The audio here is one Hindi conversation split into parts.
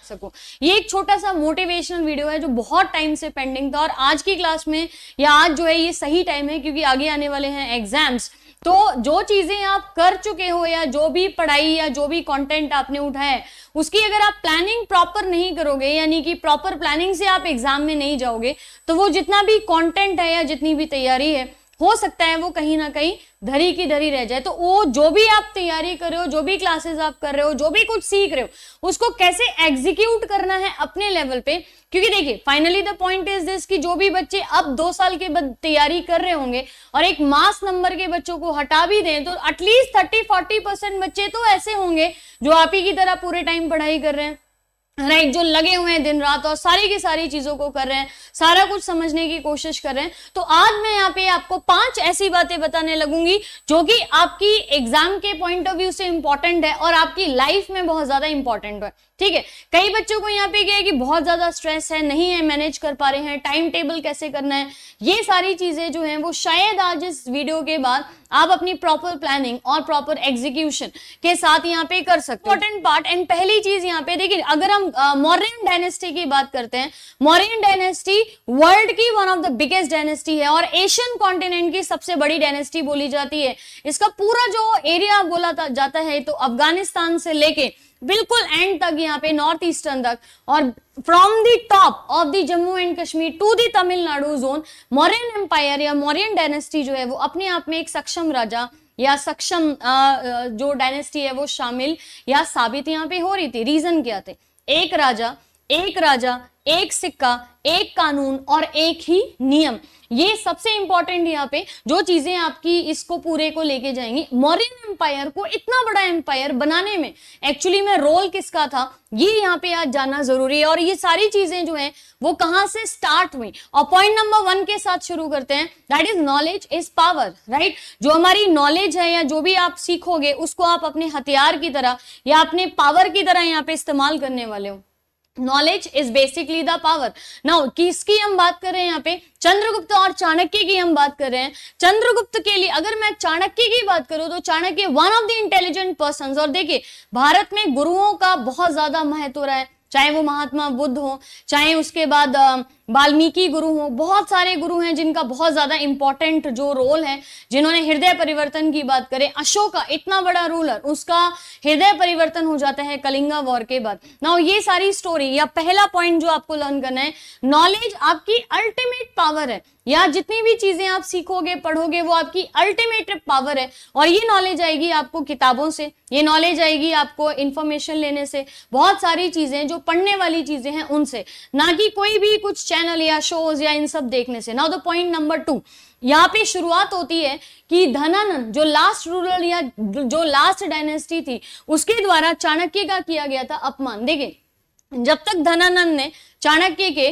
सकूं। ये एक छोटा सा मोटिवेशनल वीडियो है जो बहुत टाइम से पेंडिंग था और आज की क्लास में या आज जो है ये सही टाइम है क्योंकि आगे आने वाले हैं एग्जाम्स। तो जो चीजें आप कर चुके हो या जो भी पढ़ाई या जो भी कंटेंट आपने उठाया है उसकी अगर आप प्लानिंग प्रॉपर नहीं करोगे, यानी कि प्रॉपर प्लानिंग से आप एग्जाम में नहीं जाओगे, तो वो जितना भी कंटेंट है या जितनी भी तैयारी है हो सकता है वो कहीं ना कहीं धरी की धरी रह जाए। तो वो जो भी आप तैयारी कर रहे हो, जो भी क्लासेस आप कर रहे हो, जो भी कुछ सीख रहे हो, उसको कैसे एग्जीक्यूट करना है अपने लेवल पे। क्योंकि देखिए finally the point is this कि जो भी बच्चे अब 2 साल के बाद तैयारी कर रहे होंगे और एक मास नंबर के बच्चों को हटा भी दें तो एटलीस्ट 30-40% बच्चे तो ऐसे होंगे जो आप ही की तरह पूरे टाइम पढ़ाई कर रहे हैं, राइट, जो लगे हुए हैं दिन रात और सारी की सारी चीजों को कर रहे हैं, सारा कुछ समझने की कोशिश कर रहे हैं। तो आज मैं यहाँ पे आपको 5 ऐसी बातें बताने लगूंगी जो कि आपकी एग्जाम के पॉइंट ऑफ व्यू से इंपॉर्टेंट है और आपकी लाइफ में बहुत ज्यादा इंपॉर्टेंट है। ठीक है, कई बच्चों को यहाँ पे क्या है कि बहुत ज्यादा स्ट्रेस है, नहीं है, मैनेज कर पा रहे हैं, टाइम टेबल कैसे करना है, ये सारी चीजें जो हैं वो शायद आज इस वीडियो के बाद आप अपनी प्रॉपर प्लानिंग और प्रॉपर एग्जीक्यूशन के साथ यहाँ पे कर सकते हैं। इंपॉर्टेंट पार्ट एंड पहली चीज यहाँ पे देखिए, अगर हम मौर्यन डायनेस्टी की बात करते हैं, मौर्यन डायनेस्टी वर्ल्ड की one of the biggest dynasty है और एशियन कॉन्टिनेंट की सबसे बड़ी डायनेस्टी बोली जाती है। इसका पूरा जो एरिया बोला जाता है तो अफगानिस्तान से लेके बिल्कुल एंड तक यहाँ पे नॉर्थ ईस्टर्न तक और from the top of the Jammu and Kashmir to the Tamil Nadu zone, Mauryan empire या मौर्यन डायनेस्टी जो है वो अपने आप में एक सक्षम राजा या सक्षम जो डायनेस्टी है वो शामिल या साबित यहाँ पे हो रही थी। रीजन क्या थे? एक राजा, एक सिक्का, एक कानून और एक ही नियम। ये सबसे इंपॉर्टेंट यहाँ पे जो चीजें आपकी इसको पूरे को लेके जाएंगी। मौर्यन एम्पायर को इतना बड़ा एम्पायर बनाने में एक्चुअली में रोल किसका था, ये यहाँ पे आज जानना जरूरी है। और ये सारी चीजें जो हैं वो कहाँ से स्टार्ट हुई, और पॉइंट नंबर 1 के साथ शुरू करते हैं, that is knowledge is power, right. जो हमारी नॉलेज है या जो भी आप सीखोगे उसको आप अपने हथियार की तरह या अपने पावर की तरह यहाँ पे इस्तेमाल करने वाले हो। Knowledge is basically the power. Now किसकी हम बात कर रहे हैं यहाँ पे? चंद्रगुप्त और चाणक्य की हम बात कर रहे हैं। चंद्रगुप्त के लिए अगर मैं चाणक्य की बात करूं तो Chanakya one of the intelligent persons, और देखिए भारत में गुरुओं का बहुत ज्यादा महत्व रहा है, चाहे वो महात्मा बुद्ध हो, चाहे उसके बाद वाल्मीकि गुरु हो, बहुत सारे गुरु हैं जिनका बहुत ज्यादा इंपॉर्टेंट जो रोल है, जिन्होंने हृदय परिवर्तन की बात करें, अशोका इतना बड़ा रूलर, उसका हृदय परिवर्तन हो जाता है कलिंगा वॉर के बाद। नाउ ये सारी स्टोरी या पहला पॉइंट जो आपको लर्न करना है, नॉलेज आपकी अल्टीमेट पावर है, या जितनी भी चीजें आप सीखोगे पढ़ोगे वो आपकी अल्टीमेट पावर है। और ये नॉलेज आएगी आपको किताबों से, ये नॉलेज आएगी आपको इंफॉर्मेशन लेने से, बहुत सारी चीजें जो पढ़ने वाली चीजें हैं उनसे, ना कि कोई भी कुछ चैनल या शोज या इन सब देखने से। नाउ द पॉइंट नंबर 2, यहाँ पे शुरुआत होती है कि धनानंद जो लास्ट रूलर या जो लास्ट डायनेस्टी थी उसके द्वारा चाणक्य का किया गया था अपमान। देखिए जब तक धनानंद ने चाणक्य के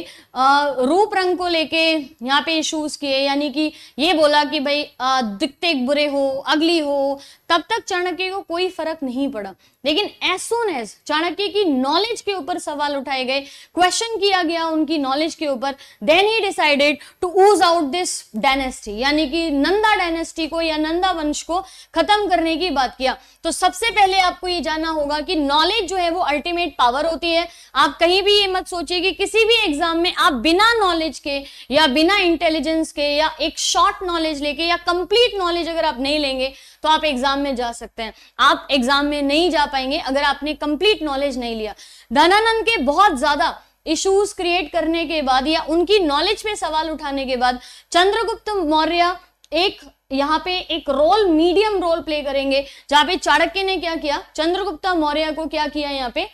रूप रंग को लेके यहाँ पे इश्यूज किए, यानी कि ये बोला कि भाई दिखते बुरे हो, अगली हो, तब तक चाणक्य को कोई फर्क नहीं पड़ा। लेकिन एज सून एज चाणक्य की नॉलेज के ऊपर सवाल उठाए गए, क्वेश्चन किया गया उनकी नॉलेज के ऊपर, then he decided to ooze out this dynasty, यानी कि नंदा डायनेस्टी को या नंदा वंश को खत्म करने की बात किया। तो सबसे पहले आपको ये जानना होगा कि नॉलेज जो है वो अल्टीमेट पावर होती है। आप कहीं भी ये मत सोचिए कि किसी भी एग्जाम में आप बिना नॉलेज के या बिना इंटेलिजेंस के या एक शॉर्ट नॉलेज लेके या कंप्लीट नॉलेज अगर आप नहीं लेंगे तो आप एग्जाम में जा सकते हैं। आप एग्जाम में नहीं जा पाएंगे अगर आपने कंप्लीट नॉलेज नहीं लिया। धनानंद के बहुत ज्यादा इश्यूज क्रिएट करने के बाद या उनकी नॉलेज पे सवाल उठाने के बाद चंद्रगुप्त मौर्य एक यहाँ पे एक रोल, मीडियम रोल प्ले करेंगे, जहां पे चाणक्य ने क्या किया, चंद्रगुप्त मौर्य को क्या किया, यहाँ पे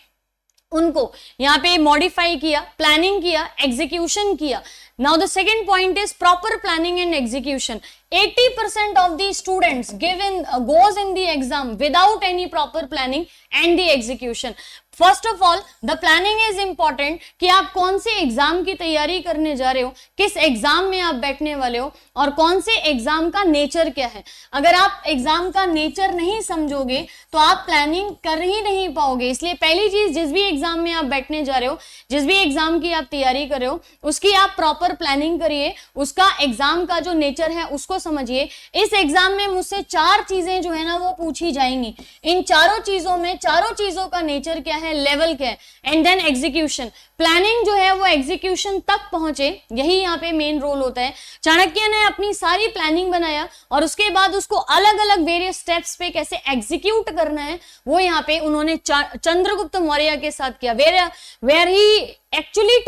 उनको यहाँ पे मॉडिफाई किया, प्लानिंग किया, एग्जीक्यूशन किया। Now the second point is proper planning and execution. 80% of the students goes in the exam without any proper planning and the execution. First of all the planning is important कि आप कौन से एग्जाम की तैयारी करने जा रहे हो, किस एग्जाम में आप बैठने वाले हो और कौन से एग्जाम का नेचर क्या है। अगर आप एग्जाम का नेचर नहीं समझोगे तो आप प्लानिंग कर ही नहीं पाओगे। इसलिए पहली चीज, जिस भी एग्जाम में आप बैठने जा रहे हो, जिस भी एग्जाम की आप तैयारी कर रहे हो, उसकी आप प्रॉपर प्लानिंग करिए, उसका एग्जाम का जो नेचर है उसको को समझिए, इस एग्जाम में मुझसे 4 चीजें जो है ना वो पूछी जाएंगी। इन चारों चीजों में, चारों चीजों का नेचर क्या है, लेवल क्या है, एंड देन एग्जीक्यूशन। प्लानिंग जो है वो एग्जीक्यूशन तक पहुंचे, यही यहाँ पे मेन रोल होता है। चाणक्य ने अपनी सारी प्लानिंग बनाया और उसके बाद उसको अलग अलग वेरियस स्टेप्स पे कैसे एग्जीक्यूट करना है वो यहाँ पे उन्होंने चंद्रगुप्त मौर्य के साथ किया। Where he actually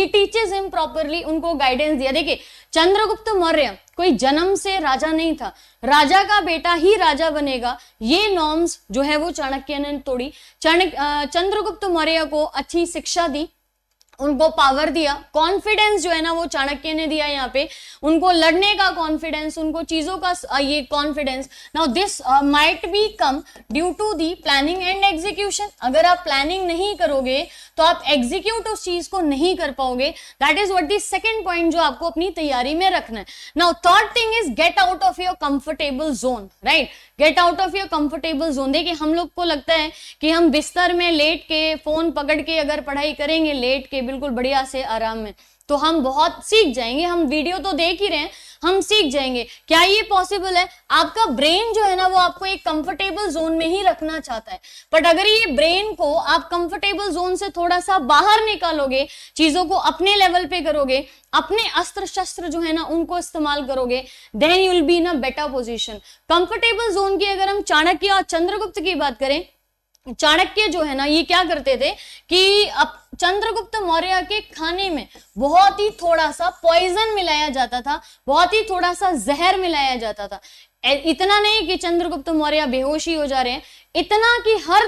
teaches him properly, उनको गाइडेंस दिया। देखिए, चंद्रगुप्त मौर्य कोई जन्म से राजा नहीं था, राजा का बेटा ही राजा बनेगा, ये नॉर्म्स जो है वो चाणक्य ने तोड़ी। चंद्रगुप्त मौर्य को अच्छी शिक्षा दी, उनको पावर दिया, कॉन्फिडेंस जो है ना वो चाणक्य ने दिया यहाँ पे, उनको लड़ने का कॉन्फिडेंस, उनको चीजों का ये confidence. Now this might be come due to the planning and execution. अगर आप प्लानिंग नहीं करोगे तो आप एग्जीक्यूट उस चीज को नहीं कर पाओगे। That is what the second point जो आपको अपनी तैयारी में रखना है। Now third thing is get out of your comfortable zone, right, get out of your comfortable zone. देखिए, हम लोग को लगता है कि हम बिस्तर में लेट के फोन पकड़ के अगर पढ़ाई करेंगे, लेट के बिल्कुल बढ़िया से आराम में, तो हम बहुत सीख जाएंगे। हम वीडियो तो देख ही रहे हैं, हम सीख जाएंगे। क्या ये पॉसिबल है? आपका ब्रेन जो है ना वो आपको एक कंफर्टेबल जोन में ही रखना चाहता है, बट अगर ये ब्रेन को आप कंफर्टेबल जोन से थोड़ा सा बाहर निकालोगे, चीजों को अपने लेवल पे करोगे, अपने अस्त्र शस्त्र जो है ना उनको इस्तेमाल करोगे, then you will be in a better position. Comfortable zone की अगर हम चाणक्य और चंद्रगुप्त की बात करें, चाणक्य जो है ना ये क्या करते थे कि अब चंद्रगुप्त मौर्य के खाने में बहुत ही थोड़ा सा पॉइजन मिलाया जाता था, बहुत ही थोड़ा सा जहर मिलाया जाता था। इतना नहीं कि चंद्रगुप्त मौर्य बेहोश ही हो जा रहे हैं, इतना कि हर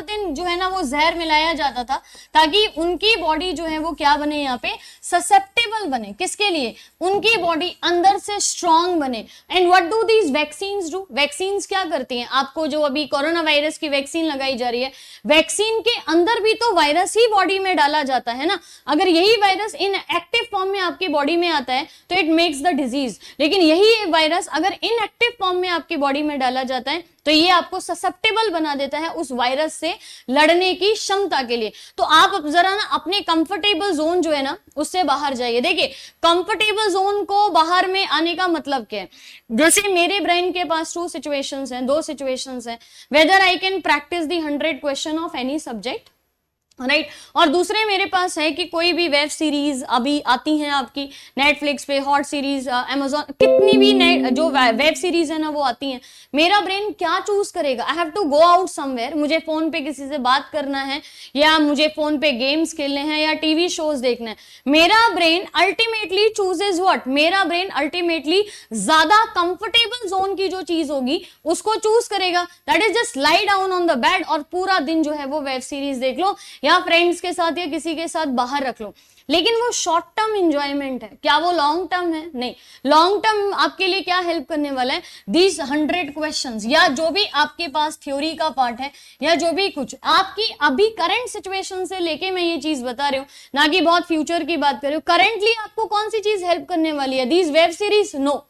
दिन जो है ना वो जहर मिलाया जाता था, ताकि उनकी बॉडी जो है वो क्या बने, यहाँ पे ससेप्टेबल बने। किसके लिए? उनकी बॉडी अंदर से स्ट्रांग बने। And what do these vaccines do? Vaccines क्या करती हैं? आपको जो अभी कोरोना वायरस की वैक्सीन लगाई जा रही है, वैक्सीन के अंदर भी तो वायरस ही बॉडी में डाला जाता है ना। अगर यही वायरस इन एक्टिव फॉर्म में आपकी बॉडी में आता है तो इट मेक्स द डिजीज, लेकिन यही वायरस अगर इनएक्टिव फॉर्म में आपकी बॉडी में डाला जाता है तो ये आपको ससेप्टेबल बना देता है उस वायरस से लड़ने की क्षमता के लिए। तो आप अब जरा ना अपने कंफर्टेबल जोन जो है ना उससे बाहर जाइए। देखिए, कंफर्टेबल जोन को बाहर में आने का मतलब क्या है? जैसे मेरे ब्रेन के पास 2 सिचुएशंस हैं, 2 सिचुएशंस हैं, whether I can practice the 100 question of any subject, right, और दूसरे मेरे पास है कि कोई भी वेब सीरीज अभी आती हैं आपकी नेटफ्लिक्स पे, हॉट सीरीज, अमेजॉन, कितनी भी जो वेब सीरीज है ना वो आती हैं। मेरा ब्रेन क्या चूज करेगा? I have to go out somewhere, मुझे फोन पे किसी से बात करना है, या मुझे फोन पे गेम्स खेलने हैं, या टीवी शोज देखना है। मेरा ब्रेन अल्टीमेटली चूजेज व्हाट? मेरा ब्रेन अल्टीमेटली ज्यादा कंफर्टेबल जोन की जो चीज होगी उसको चूज करेगा। That is just lie down on the bed और पूरा दिन जो है वो वेब सीरीज देख लो, या फ्रेंड्स के साथ या किसी के साथ बाहर रख लो। लेकिन वो शॉर्ट टर्म एंजॉयमेंट है, क्या वो लॉन्ग टर्म है? नहीं। लॉन्ग टर्म आपके लिए क्या हेल्प करने वाला है? दीज 100 क्वेश्चंस, या जो भी आपके पास थ्योरी का पार्ट है, या जो भी कुछ आपकी अभी करंट सिचुएशन से लेके मैं ये चीज बता रही हूँ, ना कि बहुत फ्यूचर की बात कर रही हूँ। करंटली आपको कौन सी चीज हेल्प करने वाली है? These web series? No,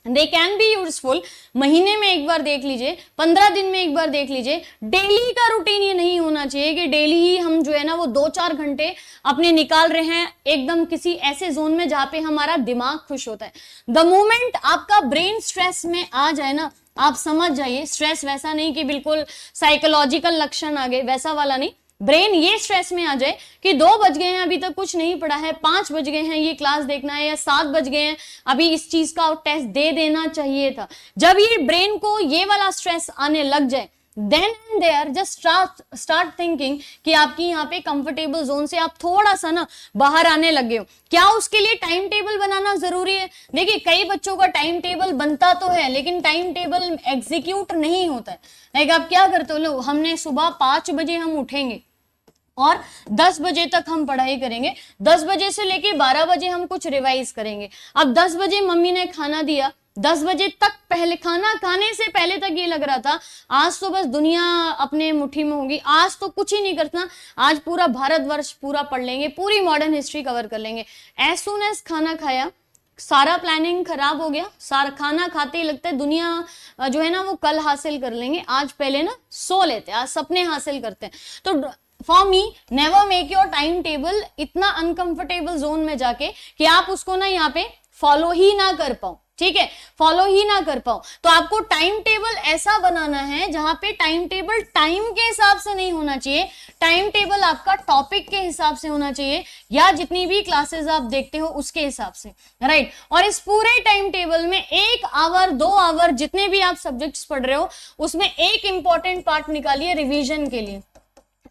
they can be useful. महीने में एक बार देख लीजिए, 15 दिन में एक बार देख लीजिए। डेली का रूटीन ये नहीं होना चाहिए कि डेली ही हम जो है ना वो 2-4 घंटे अपने निकाल रहे हैं एकदम किसी ऐसे जोन में जहां पे हमारा दिमाग खुश होता है। द मोमेंट आपका ब्रेन स्ट्रेस में आ जाए ना, आप समझ जाइए, स्ट्रेस वैसा नहीं कि बिल्कुल साइकोलॉजिकल लक्षण आ गए, वैसा वाला नहीं। ब्रेन ये स्ट्रेस में आ जाए कि 2 बज गए हैं, अभी तक कुछ नहीं पढ़ा है, 5 बज गए हैं, ये क्लास देखना है, या 7 बज गए हैं, अभी इस चीज का टेस्ट दे देना चाहिए था। जब ये ब्रेन को ये वाला स्ट्रेस आने लग जाए, then and there just start thinking कि आपकी यहाँ पे कंफर्टेबल जोन से आप थोड़ा सा ना बाहर आने लगे हो। क्या उसके लिए टाइम टेबल बनाना जरूरी है? देखिए, कई बच्चों का टाइम टेबल बनता तो है, लेकिन टाइम टेबल एग्जीक्यूट नहीं होता है। लाइक आप क्या करते हो, लो हमने सुबह 5 बजे हम उठेंगे और 10 बजे तक हम पढ़ाई करेंगे, 10 बजे से लेके 12 बजे हम कुछ रिवाइज करेंगे। अब 10 बजे मम्मी ने खाना दिया, 10 बजे तक पहले खाना खाने से पहले तक ये लग रहा था आज तो बस दुनिया अपने मुट्ठी में होगी, आज तो कुछ ही नहीं करना, आज पूरा भारतवर्ष पूरा पढ़ लेंगे, पूरी मॉडर्न हिस्ट्री कवर कर लेंगे। एज सून एज खाना खाया, सारा प्लानिंग खराब हो गया, सारा खाना खाते ही लगता है दुनिया जो है ना वो कल हासिल कर लेंगे, आज पहले ना सो लेते हैं, आज सपने हासिल करते हैं। तो for me, never make your time table इतना अनकंफर्टेबल जोन में जाके कि आप उसको ना यहाँ पे फॉलो ही ना कर पाऊं, ठीक है, फॉलो ही ना कर पाओ, तो आपको टाइम टेबल ऐसा बनाना है जहां पे टाइम टेबल टाइम के हिसाब से नहीं होना चाहिए, टाइम टेबल आपका टॉपिक के हिसाब से होना चाहिए या जितनी भी क्लासेस आप देखते हो उसके हिसाब से, राइट। और इस पूरे टाइम टेबल में 1 आवर 2 आवर जितने भी आप सब्जेक्ट्स पढ़ रहे हो उसमें एक इंपॉर्टेंट पार्ट निकालिए रिवीजन के लिए।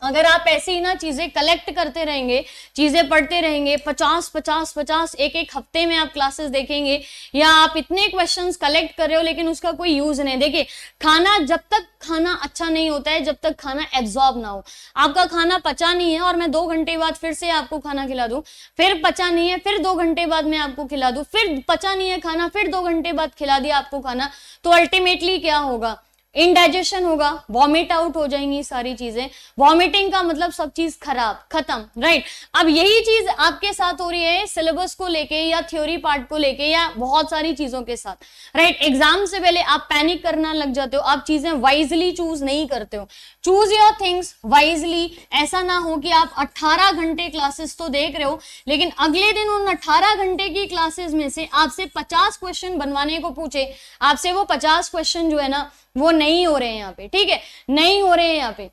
अगर आप ऐसे ही ना चीजें कलेक्ट करते रहेंगे, चीजें पढ़ते रहेंगे, 50 एक एक हफ्ते में आप क्लासेस देखेंगे या आप इतने क्वेश्चंस कलेक्ट कर रहे हो लेकिन उसका कोई यूज नहीं। देखिए, खाना जब तक खाना अच्छा नहीं होता है, जब तक खाना एब्जॉर्ब ना हो। आपका खाना पचा नहीं है और मैं 2 घंटे बाद फिर से आपको खाना खिला दूं, फिर पचा नहीं है, फिर 2 घंटे बाद मैं आपको खिला दूं, फिर पचा नहीं है खाना, फिर 2 घंटे बाद खिला दिया आपको खाना, तो अल्टीमेटली क्या होगा, इनडाइजेशन होगा, वॉमिट आउट हो जाएंगी सारी चीजें। वॉमिटिंग का मतलब सब चीज खराब, खत्म, राइट। अब यही चीज आपके साथ हो रही है सिलेबस को लेके या थ्योरी पार्ट को लेके या बहुत सारी चीजों के साथ, राइट। एग्जाम से पहले आप पैनिक करना लग जाते हो, आप चीजें वाइजली चूज नहीं करते हो। Choose your things wisely. ऐसा ना हो कि आप 18 घंटे क्लासेस तो देख रहे हो लेकिन अगले दिन उन 18 घंटे की क्लासेस में से आपसे 50 क्वेश्चन बनवाने को पूछे, आपसे वो 50 क्वेश्चन जो है ना वो नहीं हो रहे हैं यहाँ पे, ठीक है, नहीं हो रहे हैं यहाँ पे,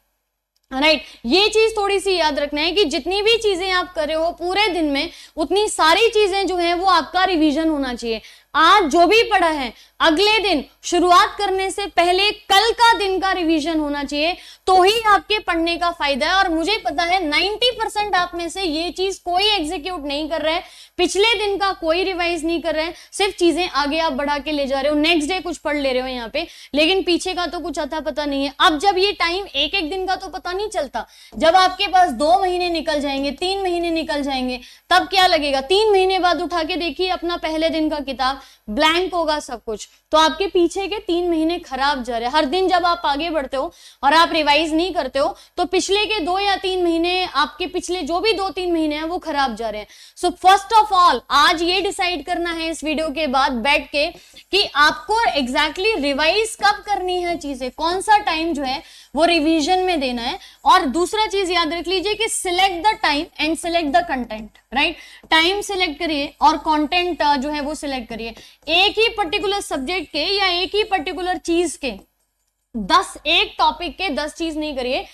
राइट। ये चीज थोड़ी सी याद रखना है कि जितनी भी चीजें आप कर रहे हो पूरे दिन में उतनी सारी चीजें जो है वो आपका रिवीजन होना चाहिए। आज जो भी पढ़ा है अगले दिन शुरुआत करने से पहले कल का दिन का रिवीजन होना चाहिए, तो ही आपके पढ़ने का फायदा है। और मुझे पता है 90% आप में से ये चीज कोई एग्जीक्यूट नहीं कर रहा है, पिछले दिन का कोई रिवाइज नहीं कर रहे हैं, सिर्फ चीजें आगे आप बढ़ा के ले जा रहे हो, नेक्स्ट डे कुछ पढ़ ले रहे हो यहाँ पे, लेकिन पीछे का तो कुछ अता पता नहीं है। अब जब ये टाइम एक एक दिन का तो पता नहीं चलता, जब आपके पास 2 महीने निकल जाएंगे, 3 महीने निकल जाएंगे, तब क्या लगेगा, 3 महीने बाद उठा के देखिए अपना पहले दिन का किताब, ब्लैंक होगा सब कुछ, तो आपके पीछे के 3 महीने खराब जा रहे हैं। हर दिन जब आप आगे बढ़ते हो और आप रिवाइज नहीं करते हो तो पिछले के 2 या 3 महीने, आपके पिछले जो भी 2-3 महीने हैं वो खराब जा रहे हैं। सो फर्स्ट ऑफ ऑल आज ये डिसाइड करना है इस वीडियो के बाद बैठ के कि आपको एग्जैक्टली रिवाइज कब करनी है चीजें, कौन सा टाइम जो है वो रिवीजन में देना है। और दूसरा चीज याद रख लीजिए कि select the time and select the content, right. Time select करिए और कंटेंट जो है वो सिलेक्ट करिए। एक ही पर्टिकुलर सब्जेक्ट के या एक ही पर्टिकुलर चीज के 10, एक टॉपिक के 10 चीज नहीं करिए,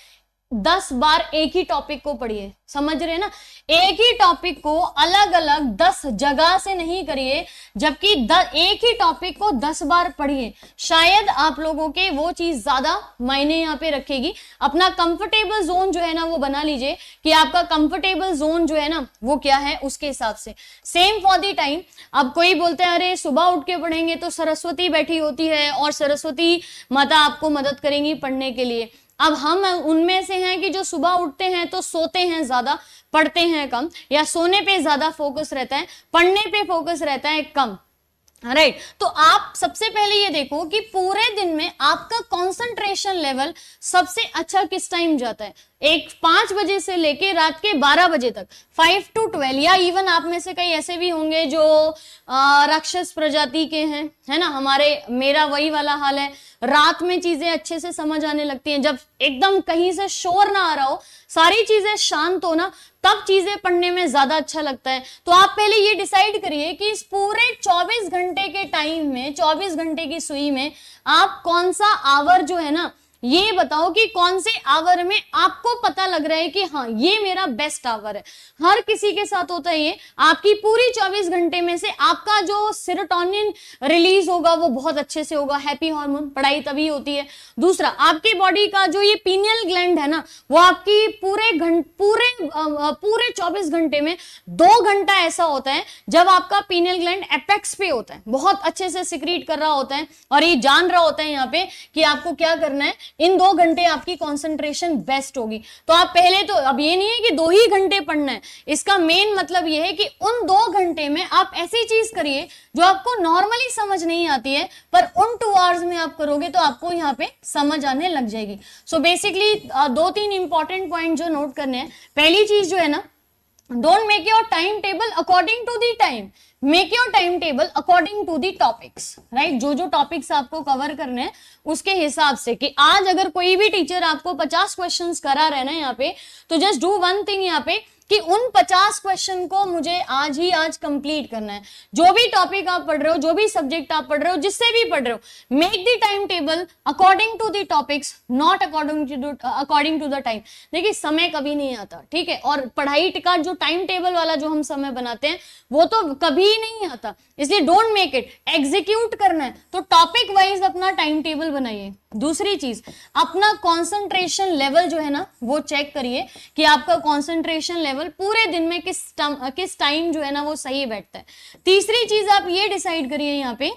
10 बार एक ही टॉपिक को पढ़िए, समझ रहे हैं ना। एक ही टॉपिक को अलग अलग 10 जगह से नहीं करिए, जबकि एक ही टॉपिक को 10 बार पढ़िए, शायद आप लोगों के वो चीज ज्यादा मायने यहाँ पे रखेगी। अपना कंफर्टेबल जोन जो है ना वो बना लीजिए कि आपका कंफर्टेबल जोन जो है ना वो क्या है, उसके हिसाब से। Same for the time. अब कोई बोलते हैं अरे सुबह उठ के पढ़ेंगे तो सरस्वती बैठी होती है और सरस्वती माता आपको मदद करेंगी पढ़ने के लिए। अब हम उनमें से हैं कि जो सुबह उठते हैं तो सोते हैं ज्यादा, पढ़ते हैं कम, या सोने पे ज्यादा फोकस रहता है, पढ़ने पे फोकस रहता है कम, राइट। तो आप सबसे पहले ये देखो कि पूरे दिन में आपका कंसंट्रेशन लेवल सबसे अच्छा किस टाइम जाता है। 5 बजे से लेके रात के 12 बजे तक, 5 to 12, या इवन आप में से कई ऐसे भी होंगे जो राक्षस प्रजाति के हैं, है ना। मेरा वही वाला हाल है, रात में चीजें अच्छे से समझ आने लगती हैं, जब एकदम कहीं से शोर ना आ रहा हो, सारी चीजें शांत हो ना, तब चीजें पढ़ने में ज्यादा अच्छा लगता है। तो आप पहले ये डिसाइड करिए कि इस पूरे 24 घंटे के टाइम में, 24 घंटे की सुई में आप कौन सा आवर जो है ना, ये बताओ कि कौन से आवर में आपको पता लग रहा है कि हाँ ये मेरा बेस्ट आवर है। हर किसी के साथ होता है ये, आपकी पूरी 24 घंटे में से आपका जो सेरोटोनिन रिलीज होगा वो बहुत अच्छे से होगा, हैप्पी हार्मोन, पढ़ाई तभी होती है। दूसरा, आपकी बॉडी का जो ये पीनियल ग्लैंड है ना, वो आपकी पूरे 24 घंटे में 2 घंटा ऐसा होता है जब आपका पीनियल ग्लैंड एपेक्स पे होता है, बहुत अच्छे से सिक्रीट कर रहा होता है और ये जान रहा होता है यहाँ पे कि आपको क्या करना है, इन 2 घंटे आपकी कंसंट्रेशन बेस्ट होगी। तो आप पहले तो, अब ये नहीं है कि 2 ही घंटे पढ़ना है, इसका मेन मतलब ये है कि उन 2 घंटे में आप ऐसी चीज करिए जो आपको नॉर्मली समझ नहीं आती है, पर उन 2 आवर्स में आप करोगे तो आपको यहाँ पे समझ आने लग जाएगी। सो बेसिकली 2-3 इंपॉर्टेंट पॉइंट जो नोट करने हैं। पहली चीज जो है ना, don't make your time table according to the time, make your time table according to the topics, right. जो टॉपिक्स आपको कवर करने हैं उसके हिसाब से, कि आज अगर कोई भी टीचर आपको 50 क्वेश्चंस करा रहे ना यहाँ पे, तो जस्ट डू वन थिंग यहाँ पे कि उन 50 क्वेश्चन को मुझे आज कंप्लीट करना है। जो भी टॉपिक आप पढ़ रहे हो, जो भी सब्जेक्ट आप पढ़ रहे हो, जिससे भी पढ़ रहे हो, make the time table according to the topics, not according to the time. देखिए समय कभी नहीं आता, ठीक है, और पढ़ाई का जो टाइम टेबल वाला जो हम समय बनाते हैं वो तो कभी नहीं आता, इसलिए डोंट मेक इट। एग्जीक्यूट करना है तो टॉपिक वाइज अपना टाइम टेबल बनाइए। दूसरी चीज, अपना कंसंट्रेशन लेवल जो है ना वो चेक करिए कि आपका कंसंट्रेशन लेवल पूरे दिन में किस टाइम जो है ना वो सही बैठता है। तीसरी चीज आप ये डिसाइड करिए यहाँ पे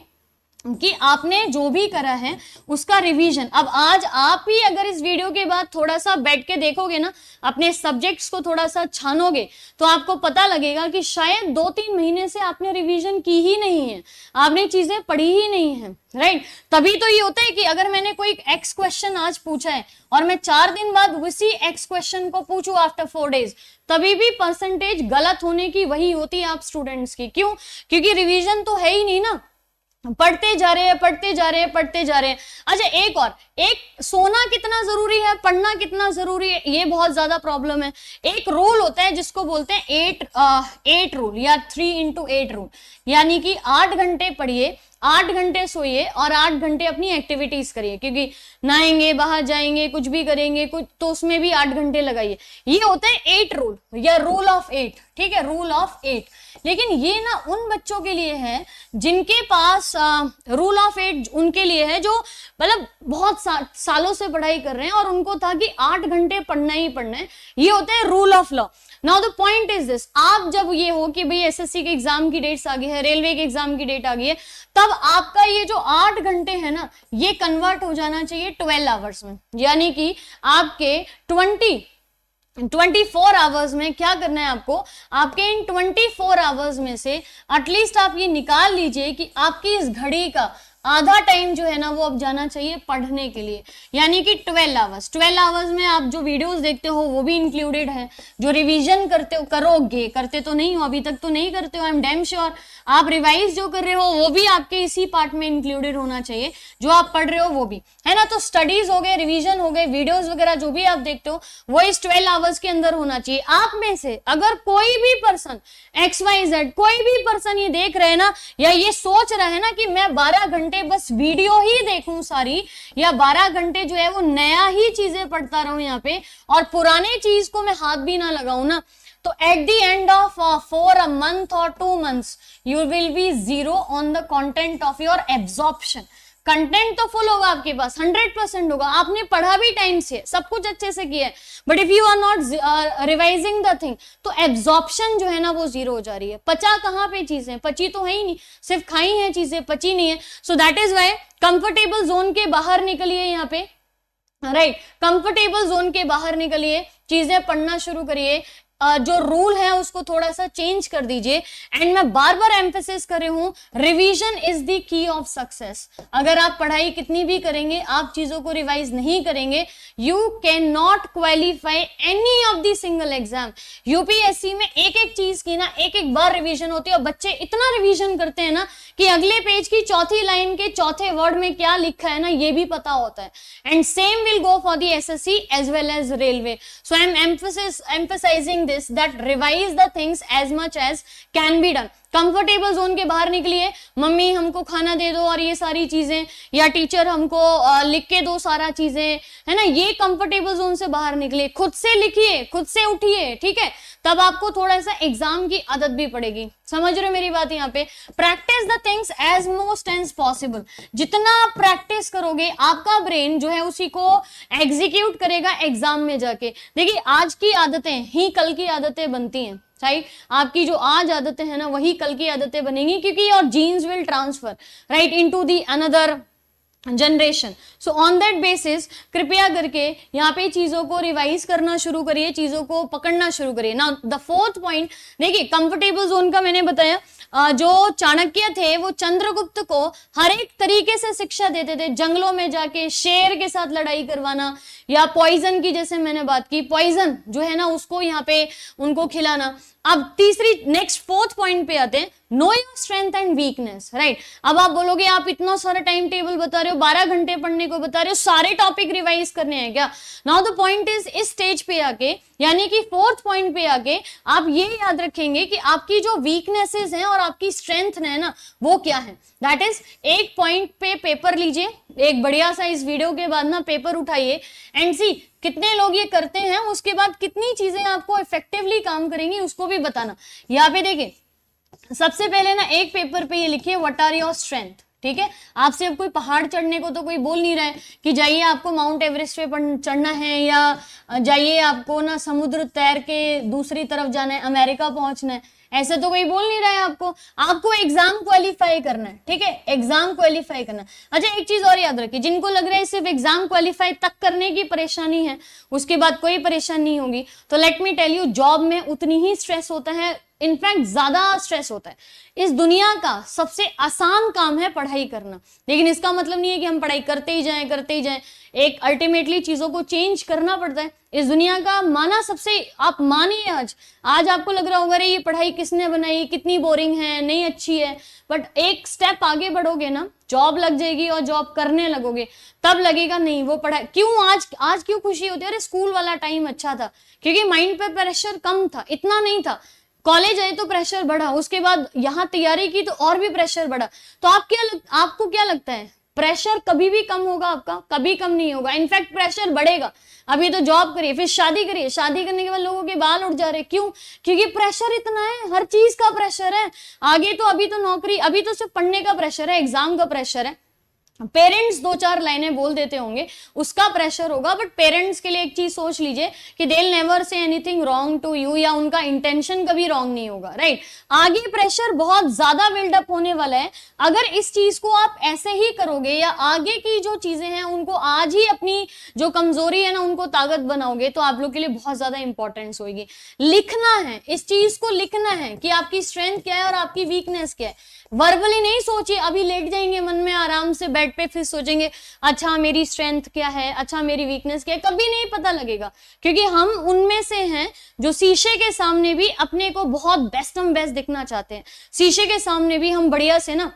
कि आपने जो भी करा है उसका रिवीजन। अब आज आप ही अगर इस वीडियो के बाद थोड़ा सा बैठ के देखोगे ना, अपने सब्जेक्ट्स को थोड़ा सा छानोगे, तो आपको पता लगेगा कि शायद 2-3 महीने से आपने रिवीजन की ही नहीं है, आपने चीजें पढ़ी ही नहीं है, राइट। तभी तो ये होता है कि अगर मैंने कोई एक्स क्वेश्चन आज पूछा है और मैं 4 दिन बाद उसी एक्स क्वेश्चन को पूछूं आफ्टर 4 डेज, तभी भी परसेंटेज गलत होने की वही होती है आप स्टूडेंट्स की। क्यों? क्योंकि रिवीजन तो है ही नहीं ना, पढ़ते जा रहे हैं। अच्छा एक सोना कितना जरूरी है, पढ़ना कितना जरूरी है, ये बहुत ज्यादा प्रॉब्लम है। एक रूल होता है जिसको बोलते हैं 8 रूल या 3x8 रूल, यानी कि 8 घंटे पढ़िए, 8 घंटे सोइए और 8 घंटे अपनी एक्टिविटीज करिए, क्योंकि नहाएंगे, बाहर जाएंगे, कुछ भी करेंगे कुछ तो उसमें भी 8 घंटे लगाइए। ये होता है 8 रूल या रूल ऑफ 8, ठीक है, रूल ऑफ 8। लेकिन ये ना उन बच्चों के लिए है जिनके पास रूल ऑफ 8 उनके लिए है जो मतलब बहुत सालों से पढ़ाई कर रहे हैं और उनको था कि 8 घंटे पढ़ना ही पढ़ना है। ये होता है rule of law. Now the point is this, आप जब ये हो कि भाई एसएससी के एग्जाम की डेट्स आ गई है, रेलवे के एग्जाम की डेट आ गई है, तब आपका ये जो 8 घंटे है ना ये कन्वर्ट हो जाना चाहिए 12 आवर्स में। यानी कि आपके 24 आवर्स में क्या करना है आपको, आपके इन 24 आवर्स में से एटलीस्ट आप ये निकाल लीजिए कि आपकी इस घड़ी का आधा टाइम जो है ना वो अब जाना चाहिए पढ़ने के लिए, यानी कि 12 आवर्स। 12 आवर्स में आप जो वीडियोस देखते हो वो भी इंक्लूडेड है, जो रिवीजन करते तो नहीं हो, अभी तक तो नहीं करते हो, आई एम डैम श्योर। आप रिवाइज जो कर रहे हो वो भी आपके इसी पार्ट में इंक्लूडेड होना चाहिए, जो आप पढ़ रहे हो वो भी, है ना। तो स्टडीज हो गए, रिविजन हो गए, वीडियोज वगैरह जो भी आप देखते हो वो इस 12 आवर्स के अंदर होना चाहिए। आप में से अगर कोई भी पर्सन XYZ कोई भी पर्सन ये देख रहे हैं ना, या ये सोच रहा है ना कि मैं 12 घंटे बस वीडियो ही देखूं सारी, या 12 घंटे जो है वो नया ही चीजें पढ़ता रहूं यहाँ पे और पुराने चीज को मैं हाथ भी ना लगाऊं ना, तो at the end of for a month or 2 months you will be zero on the content of your absorption। Content तो फुल होगा आपके पास, 100% होगा, आपने पढ़ा भी टाइम से, सब कुछ अच्छे से किया है, but if you are not revising the thing तो एब्जॉर्प्शन जो है ना वो जीरो हो जा रही है। पचा कहाँ पे चीजें, पची तो है ही नहीं, सिर्फ खाई हैं चीजें, पची नहीं है। So that is why comfortable zone के बाहर निकलिए यहाँ पे, राइट, कंफर्टेबल जोन के बाहर निकलिए, चीजें पढ़ना शुरू करिए, जो रूल है उसको थोड़ा सा चेंज कर दीजिए। एंड मैं बार बार एम्फेसिस कर रही हूं, revision is the key of success. अगर आप पढ़ाई कितनी भी करेंगे, आप चीजों को रिवाइज नहीं करेंगे, you can not qualify any of the single exam. UPSC में एक एक चीज की ना एक बार रिवीजन होती है और बच्चे इतना रिवीजन करते हैं ना कि अगले पेज की चौथी लाइन के चौथे वर्ड में क्या लिखा है ना ये भी पता होता है। And same will go for the SSC as well as railway. So I am emphasizing this that revise the things as much as can be done। Comfortable zone के बाहर निकलिए, मम्मी हमको खाना दे दो और ये सारी चीजें, या टीचर हमको लिख के दो सारा चीजें, है ना, ये कंफर्टेबल जोन से बाहर निकलिए, खुद से लिखिए, खुद से उठिए, ठीक है, तब आपको थोड़ा सा एग्जाम की आदत भी पड़ेगी। समझ रहे हो मेरी बात यहाँ पे? Practice the things as most as possible. जितना आप प्रैक्टिस करोगे आपका ब्रेन जो है उसी को एग्जीक्यूट करेगा एग्जाम में जाके। देखिए आज की आदतें ही कल की आदतें बनती हैं, राइट, आपकी जो आज आदतें हैं ना वही कल की आदतें बनेंगी, क्योंकि your genes will transfer right into the another generation. So on that basis कृपया करके यहाँ पे चीजों को रिवाइज करना शुरू करिए, चीजों को पकड़ना शुरू करिए। नाउ द फोर्थ पॉइंट, देखिए कंफर्टेबल जोन का मैंने बताया, जो चाणक्य थे वो चंद्रगुप्त को हर एक तरीके से शिक्षा देते थे, जंगलों में जाके शेर के साथ लड़ाई करवाना, या पॉइजन की जैसे मैंने बात की, पॉइजन जो है ना उसको यहाँ पे उनको खिलाना। अब तीसरी नेक्स्ट फोर्थ पॉइंट पे आते हैं, know your strength and weakness, right. अब आप बोलोगे आप इतना सारा टाइम टेबल बता रहे हो, 12 घंटे पढ़ने को बता रहे हो, सारे टॉपिक रिवाइज करने हैं क्या? नाउ द पॉइंट इज, इस स्टेज पे आके यानी कि फोर्थ पॉइंट पे आके आप ये याद रखेंगे कि आपकी जो वीकनेसेस हैं और आपकी स्ट्रेंथ है ना वो क्या है। दैट इज, एक पॉइंट पे पेपर लीजिए, एक बढ़िया सा इस वीडियो के बाद ना पेपर उठाइए एंड सी कितने लोग ये करते हैं, उसके बाद कितनी चीजें आपको इफेक्टिवली काम करेंगी उसको भी बताना। यहाँ पे देखिए, सबसे पहले ना एक पेपर पे ये लिखिए व्हाट आर योर स्ट्रेंथ, ठीक है। आपसे अब कोई पहाड़ चढ़ने को तो कोई बोल नहीं रहा है कि जाइए आपको माउंट एवरेस्ट पे चढ़ना है, या जाइए आपको ना समुद्र तैर के दूसरी तरफ जाना है, अमेरिका पहुंचना है, ऐसे तो कोई बोल नहीं रहा है आपको एग्जाम क्वालिफाई करना है, ठीक है, एग्जाम क्वालिफाई करना है। अच्छा एक चीज और याद रखिए, जिनको लग रहा है सिर्फ एग्जाम क्वालिफाई तक करने की परेशानी है, उसके बाद कोई परेशानी नहीं होगी, तो let me tell you, job में उतनी ही स्ट्रेस होता है, इनफैक्ट ज्यादा स्ट्रेस होता है। इस दुनिया का सबसे आसान काम है पढ़ाई करना, लेकिन इसका मतलब नहीं है कि हम पढ़ाई करते ही जाएं। एक अल्टीमेटली चीजों को चेंज करना पड़ता है। इस दुनिया का माना सबसे, आप मानिए आज आपको लग रहा होगा अरे ये पढ़ाई किसने बनाई, कितनी बोरिंग है, नहीं अच्छी है, बट एक स्टेप आगे बढ़ोगे ना, जॉब लग जाएगी और जॉब करने लगोगे, तब लगेगा नहीं वो पढ़ाई क्यों आज क्यों खुशी होती है, अरे स्कूल वाला टाइम अच्छा था, क्योंकि माइंड पे प्रेशर कम था, इतना नहीं था। कॉलेज आए तो प्रेशर बढ़ा, उसके बाद यहाँ तैयारी की तो और भी प्रेशर बढ़ा। तो आपको क्या लगता है, प्रेशर कभी भी कम होगा आपका? कभी कम नहीं होगा, इनफैक्ट प्रेशर बढ़ेगा। अभी तो जॉब करिए, फिर शादी करिए, शादी करने के बाद लोगों के बाल उठ जा रहे, क्यों? क्योंकि प्रेशर इतना है, हर चीज का प्रेशर है। आगे तो अभी तो नौकरी, अभी तो सिर्फ पढ़ने का प्रेशर है, एग्जाम का प्रेशर है, पेरेंट्स 2-4 लाइनें बोल देते होंगे उसका प्रेशर होगा, बट पेरेंट्स के लिए एक चीज सोच लीजिए कि they will never say anything wrong to you, या उनका इंटेंशन कभी रॉन्ग नहीं होगा, राइट। आगे प्रेशर बहुत ज्यादा बिल्डअप होने वाला है। अगर इस चीज को आप ऐसे ही करोगे, या आगे की जो चीजें हैं उनको आज ही अपनी जो कमजोरी है ना उनको ताकत बनाओगे, तो आप लोग के लिए बहुत ज्यादा इंपॉर्टेंस होगी। लिखना है, इस चीज को लिखना है कि आपकी स्ट्रेंथ क्या है और आपकी वीकनेस क्या है। वर्बली नहीं सोचिए, अभी लेट जाएंगे मन में आराम से बेड पे, फिर सोचेंगे अच्छा मेरी स्ट्रेंथ क्या है, अच्छा मेरी वीकनेस क्या है, कभी नहीं पता लगेगा। क्योंकि हम उनमें से हैं जो शीशे के सामने भी अपने को बहुत बेस्ट दिखना चाहते हैं, शीशे के सामने भी हम बढ़िया से ना,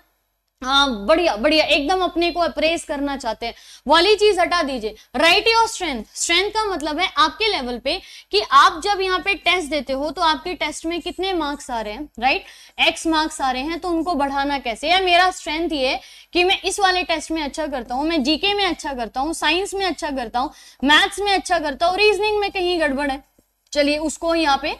हाँ बढ़िया एकदम अपने को अप्रेस करना चाहते हैं, वाली चीज हटा दीजिए। राइट योर स्ट्रेंथ, स्ट्रेंथ का मतलब है आपके लेवल पे कि आप जब यहाँ पे टेस्ट देते हो तो आपके टेस्ट में कितने मार्क्स आ रहे हैं, राइट, एक्स मार्क्स आ रहे हैं, तो उनको बढ़ाना कैसे। या मेरा स्ट्रेंथ ये है कि मैं इस वाले टेस्ट में अच्छा करता हूँ, मैं जीके में अच्छा करता हूँ, साइंस में अच्छा करता हूँ, मैथ्स में अच्छा करता हूँ, रीजनिंग में कहीं गड़बड़ है, चलिए उसको यहाँ पे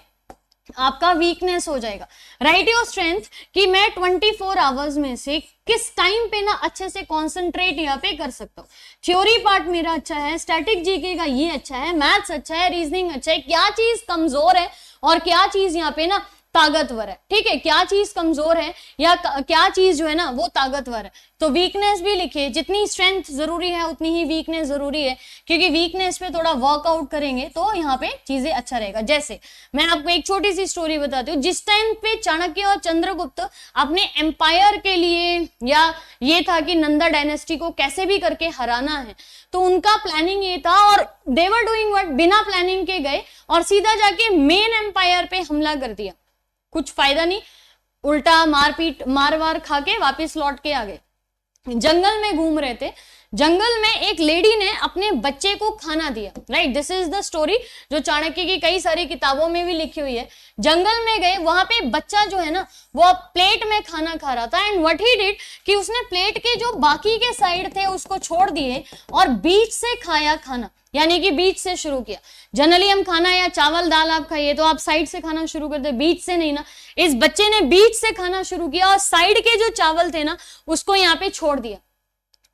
आपका वीकनेस हो जाएगा। राइट योर स्ट्रेंथ कि मैं 24 आवर्स में से किस टाइम पे ना अच्छे से कंसंट्रेट यहाँ पे कर सकता हूँ। थ्योरी पार्ट मेरा अच्छा है, स्टैटिक जीके का ये अच्छा है, मैथ्स अच्छा है, रीजनिंग अच्छा है, क्या चीज कमजोर है और क्या चीज यहाँ पे ना ताकतवर है, ठीक है, क्या चीज कमजोर है या क्या चीज जो है ना वो ताकतवर है। तो वीकनेस भी लिखिए, जितनी स्ट्रेंथ जरूरी है उतनी ही वीकनेस जरूरी है, क्योंकि वीकनेस पे थोड़ा वर्कआउट करेंगे तो यहाँ पे चीजें अच्छा रहेगा। जैसे मैं आपको एक छोटी सी स्टोरी बताती हूँ, जिस टाइम पे चाणक्य और चंद्रगुप्त अपने एम्पायर के लिए, या ये था कि नंदा डायनेस्टी को कैसे भी करके हराना है, तो उनका प्लानिंग ये था, और दे वर डूइंग व्हाट, बिना प्लानिंग के गए और सीधा जाके मेन एम्पायर पे हमला कर दिया। कुछ फायदा नहीं, उल्टा मारपीट मार खा के वापस लौट के आ गए। जंगल में घूम रहे थे, जंगल में एक लेडी ने अपने बच्चे को खाना दिया, right, this is the story जो चाणक्य की कई सारी किताबों में भी लिखी हुई है। जंगल में गए, वहां पे बच्चा जो है ना वो प्लेट में खाना खा रहा था, एंड व्हाट ही डिड कि उसने प्लेट के जो बाकी के साइड थे उसको छोड़ दिए और बीच से खाया खाना, यानी कि बीच से शुरू किया। जनरली हम खाना या चावल दाल आप खाइए तो आप साइड से खाना शुरू करते, बीच से नहीं ना। इस बच्चे ने बीच से खाना शुरू किया और साइड के जो चावल थे ना उसको यहाँ पे छोड़ दिया।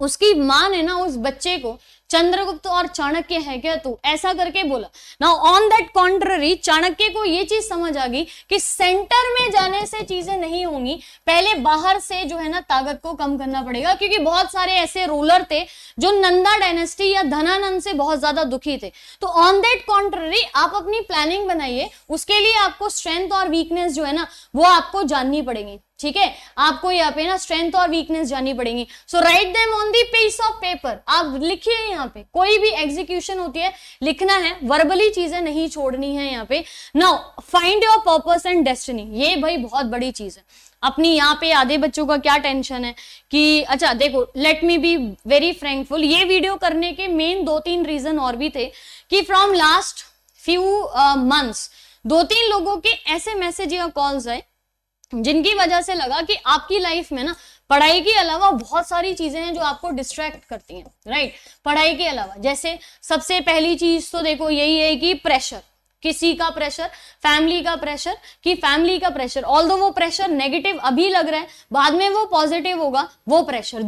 उसकी माँ ने ना उस बच्चे को चंद्रगुप्त और चाणक्य है क्या तू, ऐसा करके बोला। Now on that contrary Chanakya को ये चीज समझ आ गई कि सेंटर में जाने से चीजें नहीं होंगी, पहले बाहर से जो है ना ताकत को कम करना पड़ेगा, क्योंकि बहुत सारे ऐसे रूलर थे जो नंदा डायनेस्टी या धनानंद से बहुत ज्यादा दुखी थे। तो ऑन दैट कॉन्ट्ररी आप अपनी प्लानिंग बनाइए, उसके लिए आपको स्ट्रेंथ और वीकनेस जो है ना वो आपको जाननी पड़ेगी। ठीक है, आपको यहाँ पे ना स्ट्रेंथ और वीकनेस जानी पड़ेगी। So write them on the piece of paper, आप लिखिए, यहाँ पे कोई भी एग्जीक्यूशन होती है लिखना है, वर्बली चीजें नहीं छोड़नी है यहाँ पे। Now find your purpose and destiny, ये भाई बहुत बड़ी चीज है। अपनी यहाँ पे आधे बच्चों का क्या टेंशन है कि अच्छा देखो, लेट मी बी वेरी फ्रैंकफुल, ये वीडियो करने के मेन 2-3 रीजन और भी थे कि फ्रॉम लास्ट फ्यू मंथ्स 2-3 लोगों के ऐसे मैसेज या कॉल्स आए जिनकी वजह से लगा कि आपकी लाइफ में ना पढ़ाई के अलावा बहुत सारी चीजें हैं जो आपको डिस्ट्रैक्ट करती हैं, राइट। पढ़ाई के अलावा जैसे सबसे पहली चीज तो देखो यही है कि प्रेशर, किसी का प्रेशर, फैमिली का प्रेशर, कि फैमिली का प्रेशर, ऑल्दो वो प्रेशर नेगेटिव अभी लग रहा है, बाद में वो पॉजिटिव होगा वो प्रेशर।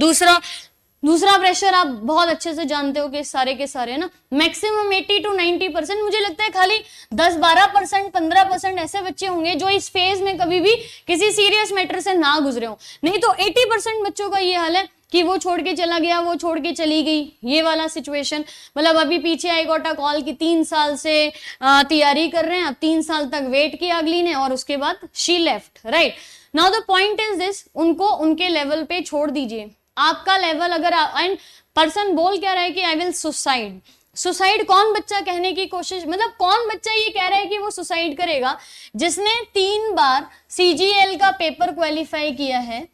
दूसरा प्रेशर आप बहुत अच्छे से जानते हो कि सारे के सारे ना मैक्सिमम 80 to 90%, मुझे लगता है खाली 10-12%, 15% ऐसे बच्चे होंगे जो इस फेज में कभी भी किसी सीरियस मैटर से ना गुजरे हो, नहीं तो 80% बच्चों का ये हाल है कि वो छोड़ के चला गया, वो छोड़ के चली गई, ये वाला सिचुएशन। मतलब अभी पीछे आई गोटा कॉल की 3 साल से तैयारी कर रहे हैं, अब 3 साल तक वेट किया अगली ने और उसके बाद she left, right. Now the point is this, उनको उनके लेवल पे छोड़ दीजिए। आपका लेवल अगर एंड पर्सन बोल क्या रहा है कि आई विल सुसाइड कौन बच्चा कहने की कोशिश, मतलब कौन बच्चा ये कह रहा है कि वो सुसाइड करेगा जिसने 3 बार CGL का पेपर क्वालिफाई किया है,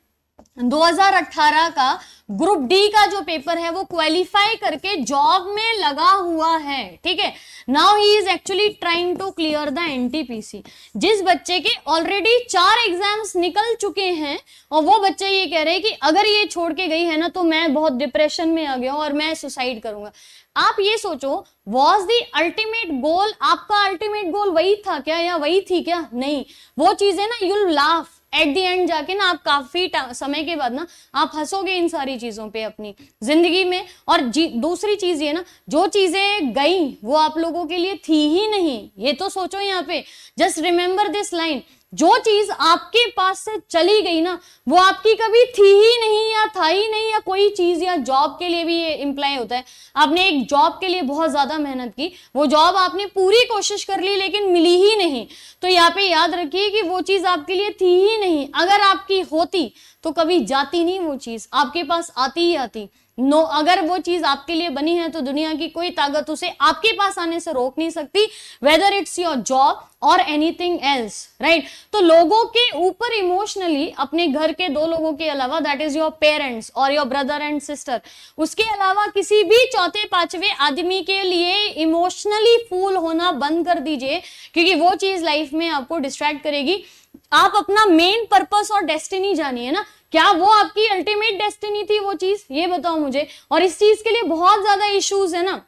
2018 का ग्रुप डी का जो पेपर है वो क्वालिफाई करके जॉब में लगा हुआ है, ठीक है। Now he is actually trying to clear the NTPC। जिस बच्चे के ऑलरेडी 4 एग्जाम्स निकल चुके हैं और वो बच्चे ये कह रहे हैं कि अगर ये छोड़ के गई है ना तो मैं बहुत डिप्रेशन में आ गया हूं और मैं सुसाइड करूंगा। आप ये सोचो, वॉज दी अल्टीमेट गोल, आपका अल्टीमेट गोल वही था क्या या वही थी क्या? नहीं, वो चीजें ना you laugh at the end जाके ना, आप काफी समय के बाद ना आप हंसोगे इन सारी चीजों पे अपनी जिंदगी में। और दूसरी चीज ये ना, जो चीजें गई वो आप लोगों के लिए थी ही नहीं, ये तो सोचो यहाँ पे। जस्ट रिमेंबर दिस लाइन, जो चीज आपके पास से चली गई ना वो आपकी कभी थी ही नहीं या था ही नहीं, या कोई चीज, या जॉब के लिए भी ये इंप्लाई होता है। आपने एक जॉब के लिए बहुत ज्यादा मेहनत की, वो जॉब आपने पूरी कोशिश कर ली लेकिन मिली ही नहीं, तो यहाँ पे याद रखिए कि वो चीज आपके लिए थी ही नहीं। अगर आपकी होती तो कभी जाती नहीं, वो चीज आपके पास आती ही आती। नो, अगर वो चीज आपके लिए बनी है तो दुनिया की कोई ताकत उसे आपके पास आने से रोक नहीं सकती, वेदर इट्स योर जॉब और एनीथिंग एल्स, राइट। तो लोगों के ऊपर इमोशनली, अपने घर के 2 लोगों के अलावा, दैट इज योर पेरेंट्स और योर ब्रदर एंड सिस्टर, उसके अलावा किसी भी 4-5वें आदमी के लिए इमोशनली फूल होना बंद कर दीजिए, क्योंकि वो चीज लाइफ में आपको डिस्ट्रैक्ट करेगी। आप अपना मेन पर्पस और डेस्टिनी जानिए ना, क्या वो आपकी अल्टीमेट डेस्टिनी थी वो चीज, ये बताओ मुझे। और इस चीज के लिए बहुत ज्यादा इश्यूज है ना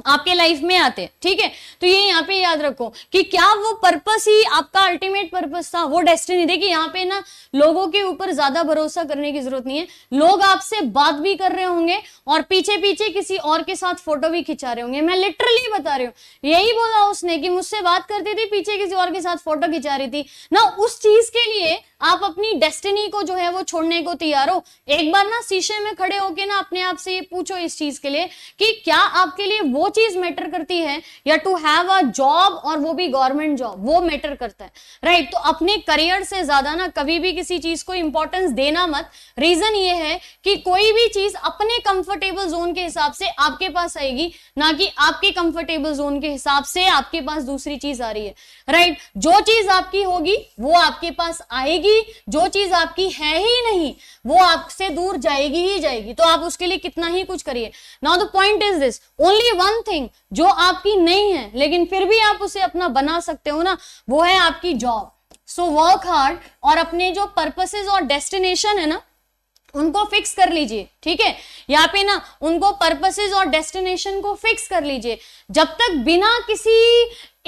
आपके लाइफ में आते, ठीक है। तो ये यहाँ पे याद रखो कि क्या वो पर्पस ही आपका अल्टीमेट पर्पस था, वो डेस्टिनी। देखिए यहाँ पे ना लोगों के ऊपर ज्यादा भरोसा करने की जरूरत नहीं है। लोग आपसे बात भी कर रहे होंगे और पीछे पीछे किसी और के साथ फोटो भी खिंचा रहे होंगे। मैं लिटरली बता रही हूँ, यही बोला उसने कि मुझसे बात करती थी, पीछे किसी और के साथ फोटो खिंचा रही थी ना। उस चीज के लिए आप अपनी डेस्टिनी को जो है वो छोड़ने को तैयार हो। एक बार ना शीशे में खड़े होके ना अपने आप से ये पूछो इस चीज के लिए कि क्या आपके लिए वो चीज मैटर करती है, या टू हैव अ जॉब, और वो भी गवर्नमेंट जॉब, वो मैटर करता है, राइट। तो अपने करियर से ज्यादा ना कभी भी किसी चीज को इंपॉर्टेंस देना मत। रीजन ये है कि कोई भी चीज अपने कंफर्टेबल जोन के हिसाब से आपके पास आएगी, ना कि आपके कंफर्टेबल जोन के हिसाब से आपके पास दूसरी चीज आ रही है, राइट। जो चीज आपकी होगी वो आपके पास आएगी, जो चीज आपकी है ही नहीं वो आपसे दूर जाएगी ही जाएगी। तो आप उसके लिए कितना ही कुछ करिए। Now the point is this, only one thing जो आपकी नहीं है लेकिन फिर भी आप उसे अपना बना सकते हो ना, वो है आपकी जॉब। सो वर्क हार्ड और अपने जो पर्पसेस और डेस्टिनेशन है ना उनको फिक्स कर लीजिए, ठीक है। यहाँ पे ना उनको पर्पसेस और डेस्टिनेशन को फिक्स कर लीजिए। जब तक बिना किसी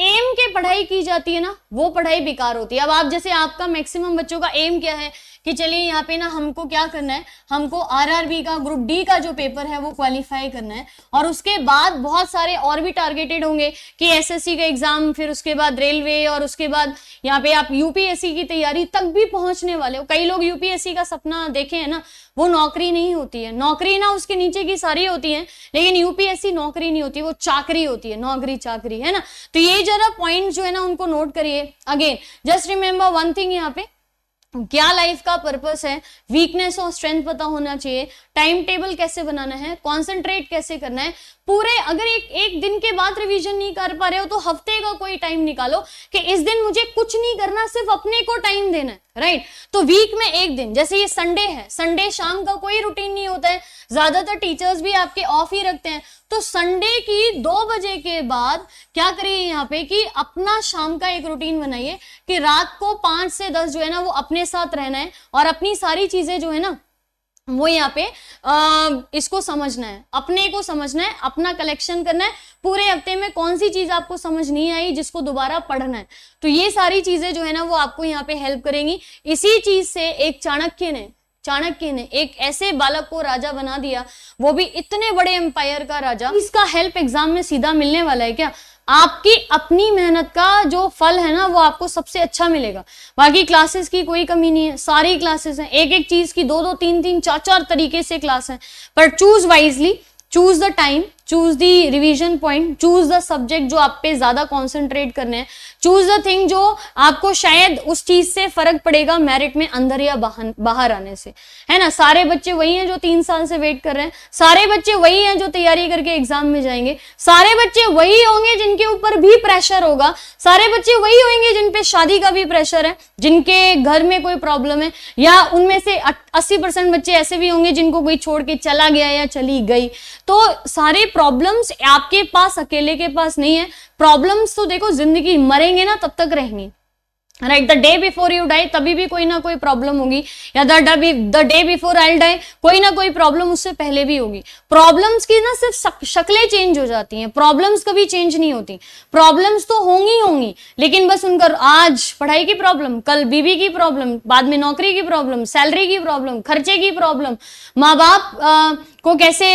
एम के पढ़ाई की जाती है ना वो पढ़ाई बेकार होती है। अब आप जैसे, आपका मैक्सिमम बच्चों का एम क्या है कि चलिए यहाँ पे ना हमको क्या करना है, हमको आरआरबी का ग्रुप डी का जो पेपर है वो क्वालिफाई करना है, और उसके बाद बहुत सारे और भी टारगेटेड होंगे कि एसएससी का एग्जाम, फिर उसके बाद रेलवे, और उसके बाद यहाँ पे आप यूपीएससी की तैयारी तक भी पहुंचने वाले हो। कई लोग यूपीएससी का सपना देखे है ना, वो नौकरी नहीं होती है, नौकरी ना उसके नीचे की सारी होती है, लेकिन यूपीएससी नौकरी नहीं होती, वो चाकरी होती है, नौकरी चाकरी, है ना। तो ये जरा पॉइंट जो है ना उनको नोट करिए। Again just remember one thing, यहाँ पे क्या लाइफ का पर्पस है, वीकनेस और स्ट्रेंथ पता होना चाहिए, टाइम टेबल कैसे बनाना है, कंसंट्रेट कैसे करना है। पूरे अगर एक दिन के बाद रिवीजन नहीं कर पा रहे हो तो हफ्ते का कोई टाइम निकालो कि इस दिन मुझे कुछ नहीं करना, सिर्फ अपने को टाइम देना है, राइट। तो वीक में एक दिन, जैसे ये संडे है, संडे शाम का कोई रूटीन नहीं होता है, ज्यादातर टीचर्स भी आपके ऑफ ही रखते हैं, तो संडे की 2 बजे के बाद क्या करिए यहाँ पे कि अपना शाम का एक रूटीन बनाइए कि रात को 5 से 10 जो है ना वो अपने साथ रहना है और अपनी सारी चीजें जो है ना वो यहाँ पे इसको समझना है, अपने को समझना है, अपना कलेक्शन करना है, पूरे हफ्ते में कौन सी चीज आपको समझ नहीं आई जिसको दोबारा पढ़ना है। तो ये सारी चीजें जो है ना वो आपको यहाँ पे हेल्प करेंगी। इसी चीज से एक चाणक्य ने एक ऐसे बालक को राजा बना दिया, वो भी इतने बड़े एम्पायर का राजा। इसका हेल्प एग्जाम में सीधा मिलने वाला है क्या? आपकी अपनी मेहनत का जो फल है ना वो आपको सबसे अच्छा मिलेगा। बाकी क्लासेस की कोई कमी नहीं है, सारी क्लासेस हैं, एक एक चीज की 2-2, 3-3, 4-4 तरीके से क्लास है, पर choose wisely, choose the time, choose the revision point, choose the subject जो आप पे ज्यादा कॉन्सेंट्रेट करने हैं, चूज द थिंग जो आपको शायद उस चीज से फर्क पड़ेगा मेरिट में अंदर या बाहर आने से, है ना। सारे बच्चे वही हैं जो 3 साल से वेट कर रहे हैं, सारे बच्चे वही हैं जो तैयारी करके एग्जाम में जाएंगे, सारे बच्चे वही होंगे जिनके ऊपर भी प्रेशर होगा, सारे बच्चे वही होंगे जिन पे शादी का भी प्रेशर है, जिनके घर में कोई प्रॉब्लम है, या उनमें से 80% बच्चे ऐसे भी होंगे जिनको कोई छोड़ के चला गया या चली गई। तो सारे प्रॉब्लम्स आपके पास अकेले के पास नहीं है। प्रॉब्लम्स तो देखो जिंदगी, मरेंगे ना तब तक रहेंगी, right. The day before you die तभी भी कोई ना कोई प्रॉब्लम होगी, या the day before I die कोई ना कोई प्रॉब्लम उससे पहले भी होगी। प्रॉब्लम्स की ना सिर्फ शक्लें चेंज हो जाती हैं, प्रॉब्लम्स कभी चेंज नहीं होती। प्रॉब्लम्स तो होंगी, लेकिन बस उनका आज पढ़ाई की प्रॉब्लम, कल बीवी की प्रॉब्लम, बाद में नौकरी की प्रॉब्लम, सैलरी की प्रॉब्लम, खर्चे की प्रॉब्लम, माँ बाप को कैसे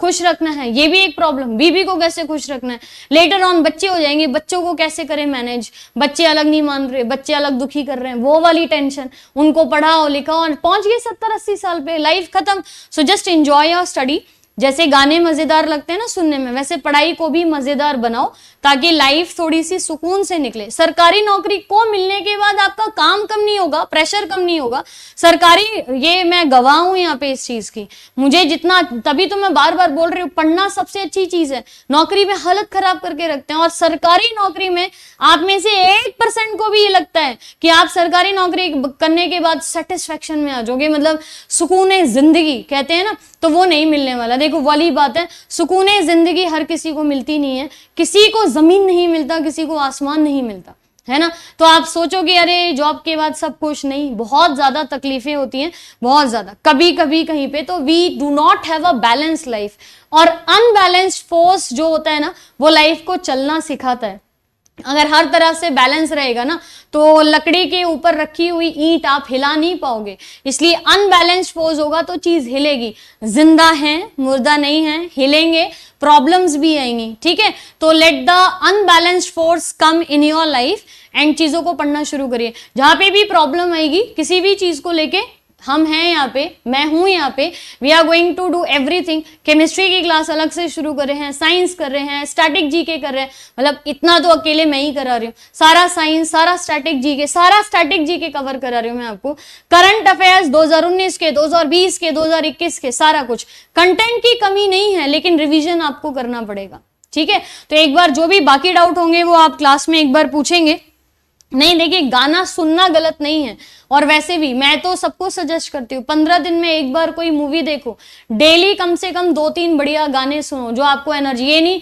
खुश रखना है ये भी एक प्रॉब्लम, बीवी को कैसे खुश रखना है, लेटर ऑन बच्चे हो जाएंगे, बच्चों को कैसे करें मैनेज, बच्चे अलग नहीं मान रहे, बच्चे अलग दुखी कर रहे हैं, वो वाली टेंशन, उनको पढ़ाओ लिखाओ और पहुंच गए 70-80 साल पे, लाइफ खत्म। So just enjoy your study. जैसे गाने मजेदार लगते हैं ना सुनने में, वैसे पढ़ाई को भी मजेदार बनाओ ताकि लाइफ थोड़ी सी सुकून से निकले। सरकारी नौकरी को मिलने के बाद आपका काम कम नहीं होगा, प्रेशर कम नहीं होगा। सरकारी, ये मैं गवाह हूं यहाँ पे इस चीज की, मुझे जितना, तभी तो मैं बार बार बोल रही हूँ, पढ़ना सबसे अच्छी चीज है। नौकरी में हालत खराब करके रखते हैं, और सरकारी नौकरी में आप में से 1% को भी ये लगता है कि आप सरकारी नौकरी करने के बाद सेटिस्फेक्शन में आ जाओगे, मतलब सुकून जिंदगी कहते हैं ना, तो वो नहीं मिलने वाला। देखो वाली बात है, सुकून जिंदगी हर किसी को मिलती नहीं है, किसी को जमीन नहीं मिलता, किसी को आसमान नहीं मिलता, है ना। तो आप सोचोगे अरे जॉब के बाद सब कुछ, नहीं, बहुत ज्यादा तकलीफें होती हैं, बहुत ज्यादा, कभी कभी कहीं पे। तो we do not have a balance life, और अनबैलेंस्ड फोर्स जो होता है ना वो लाइफ को चलना सिखाता है। अगर हर तरह से बैलेंस रहेगा ना तो लकड़ी के ऊपर रखी हुई ईंट आप हिला नहीं पाओगे, इसलिए अनबैलेंस्ड फोर्स होगा तो चीज हिलेगी। जिंदा है, मुर्दा नहीं है, हिलेंगे, प्रॉब्लम्स भी आएंगी, ठीक है। तो let the unbalanced force come in your life and चीजों को पढ़ना शुरू करिए। जहां पे भी प्रॉब्लम आएगी किसी भी चीज को लेके, हम हैं यहाँ पे, मैं हूं यहाँ पे, we are going to do everything. Chemistry की क्लास अलग से शुरू कर रहे हैं, साइंस कर रहे हैं, स्टैटिक जीके कर रहे हैं, मतलब इतना तो अकेले मैं ही करा रही हूँ, सारा साइंस, सारा स्टैटिक जीके कवर करा रही हूँ मैं आपको। करंट अफेयर्स 2019 के, 2020 के, 2021 के, सारा कुछ। कंटेंट की कमी नहीं है, लेकिन रिविजन आपको करना पड़ेगा, ठीक है। तो एक बार जो भी बाकी डाउट होंगे वो आप क्लास में एक बार पूछेंगे। नहीं, देखिए गाना सुनना गलत नहीं है, और वैसे भी मैं तो सबको सजेस्ट करती हूँ 15 दिन में एक बार कोई मूवी देखो, डेली कम से कम 2-3 बढ़िया गाने सुनो जो आपको एनर्जी, ये नहीं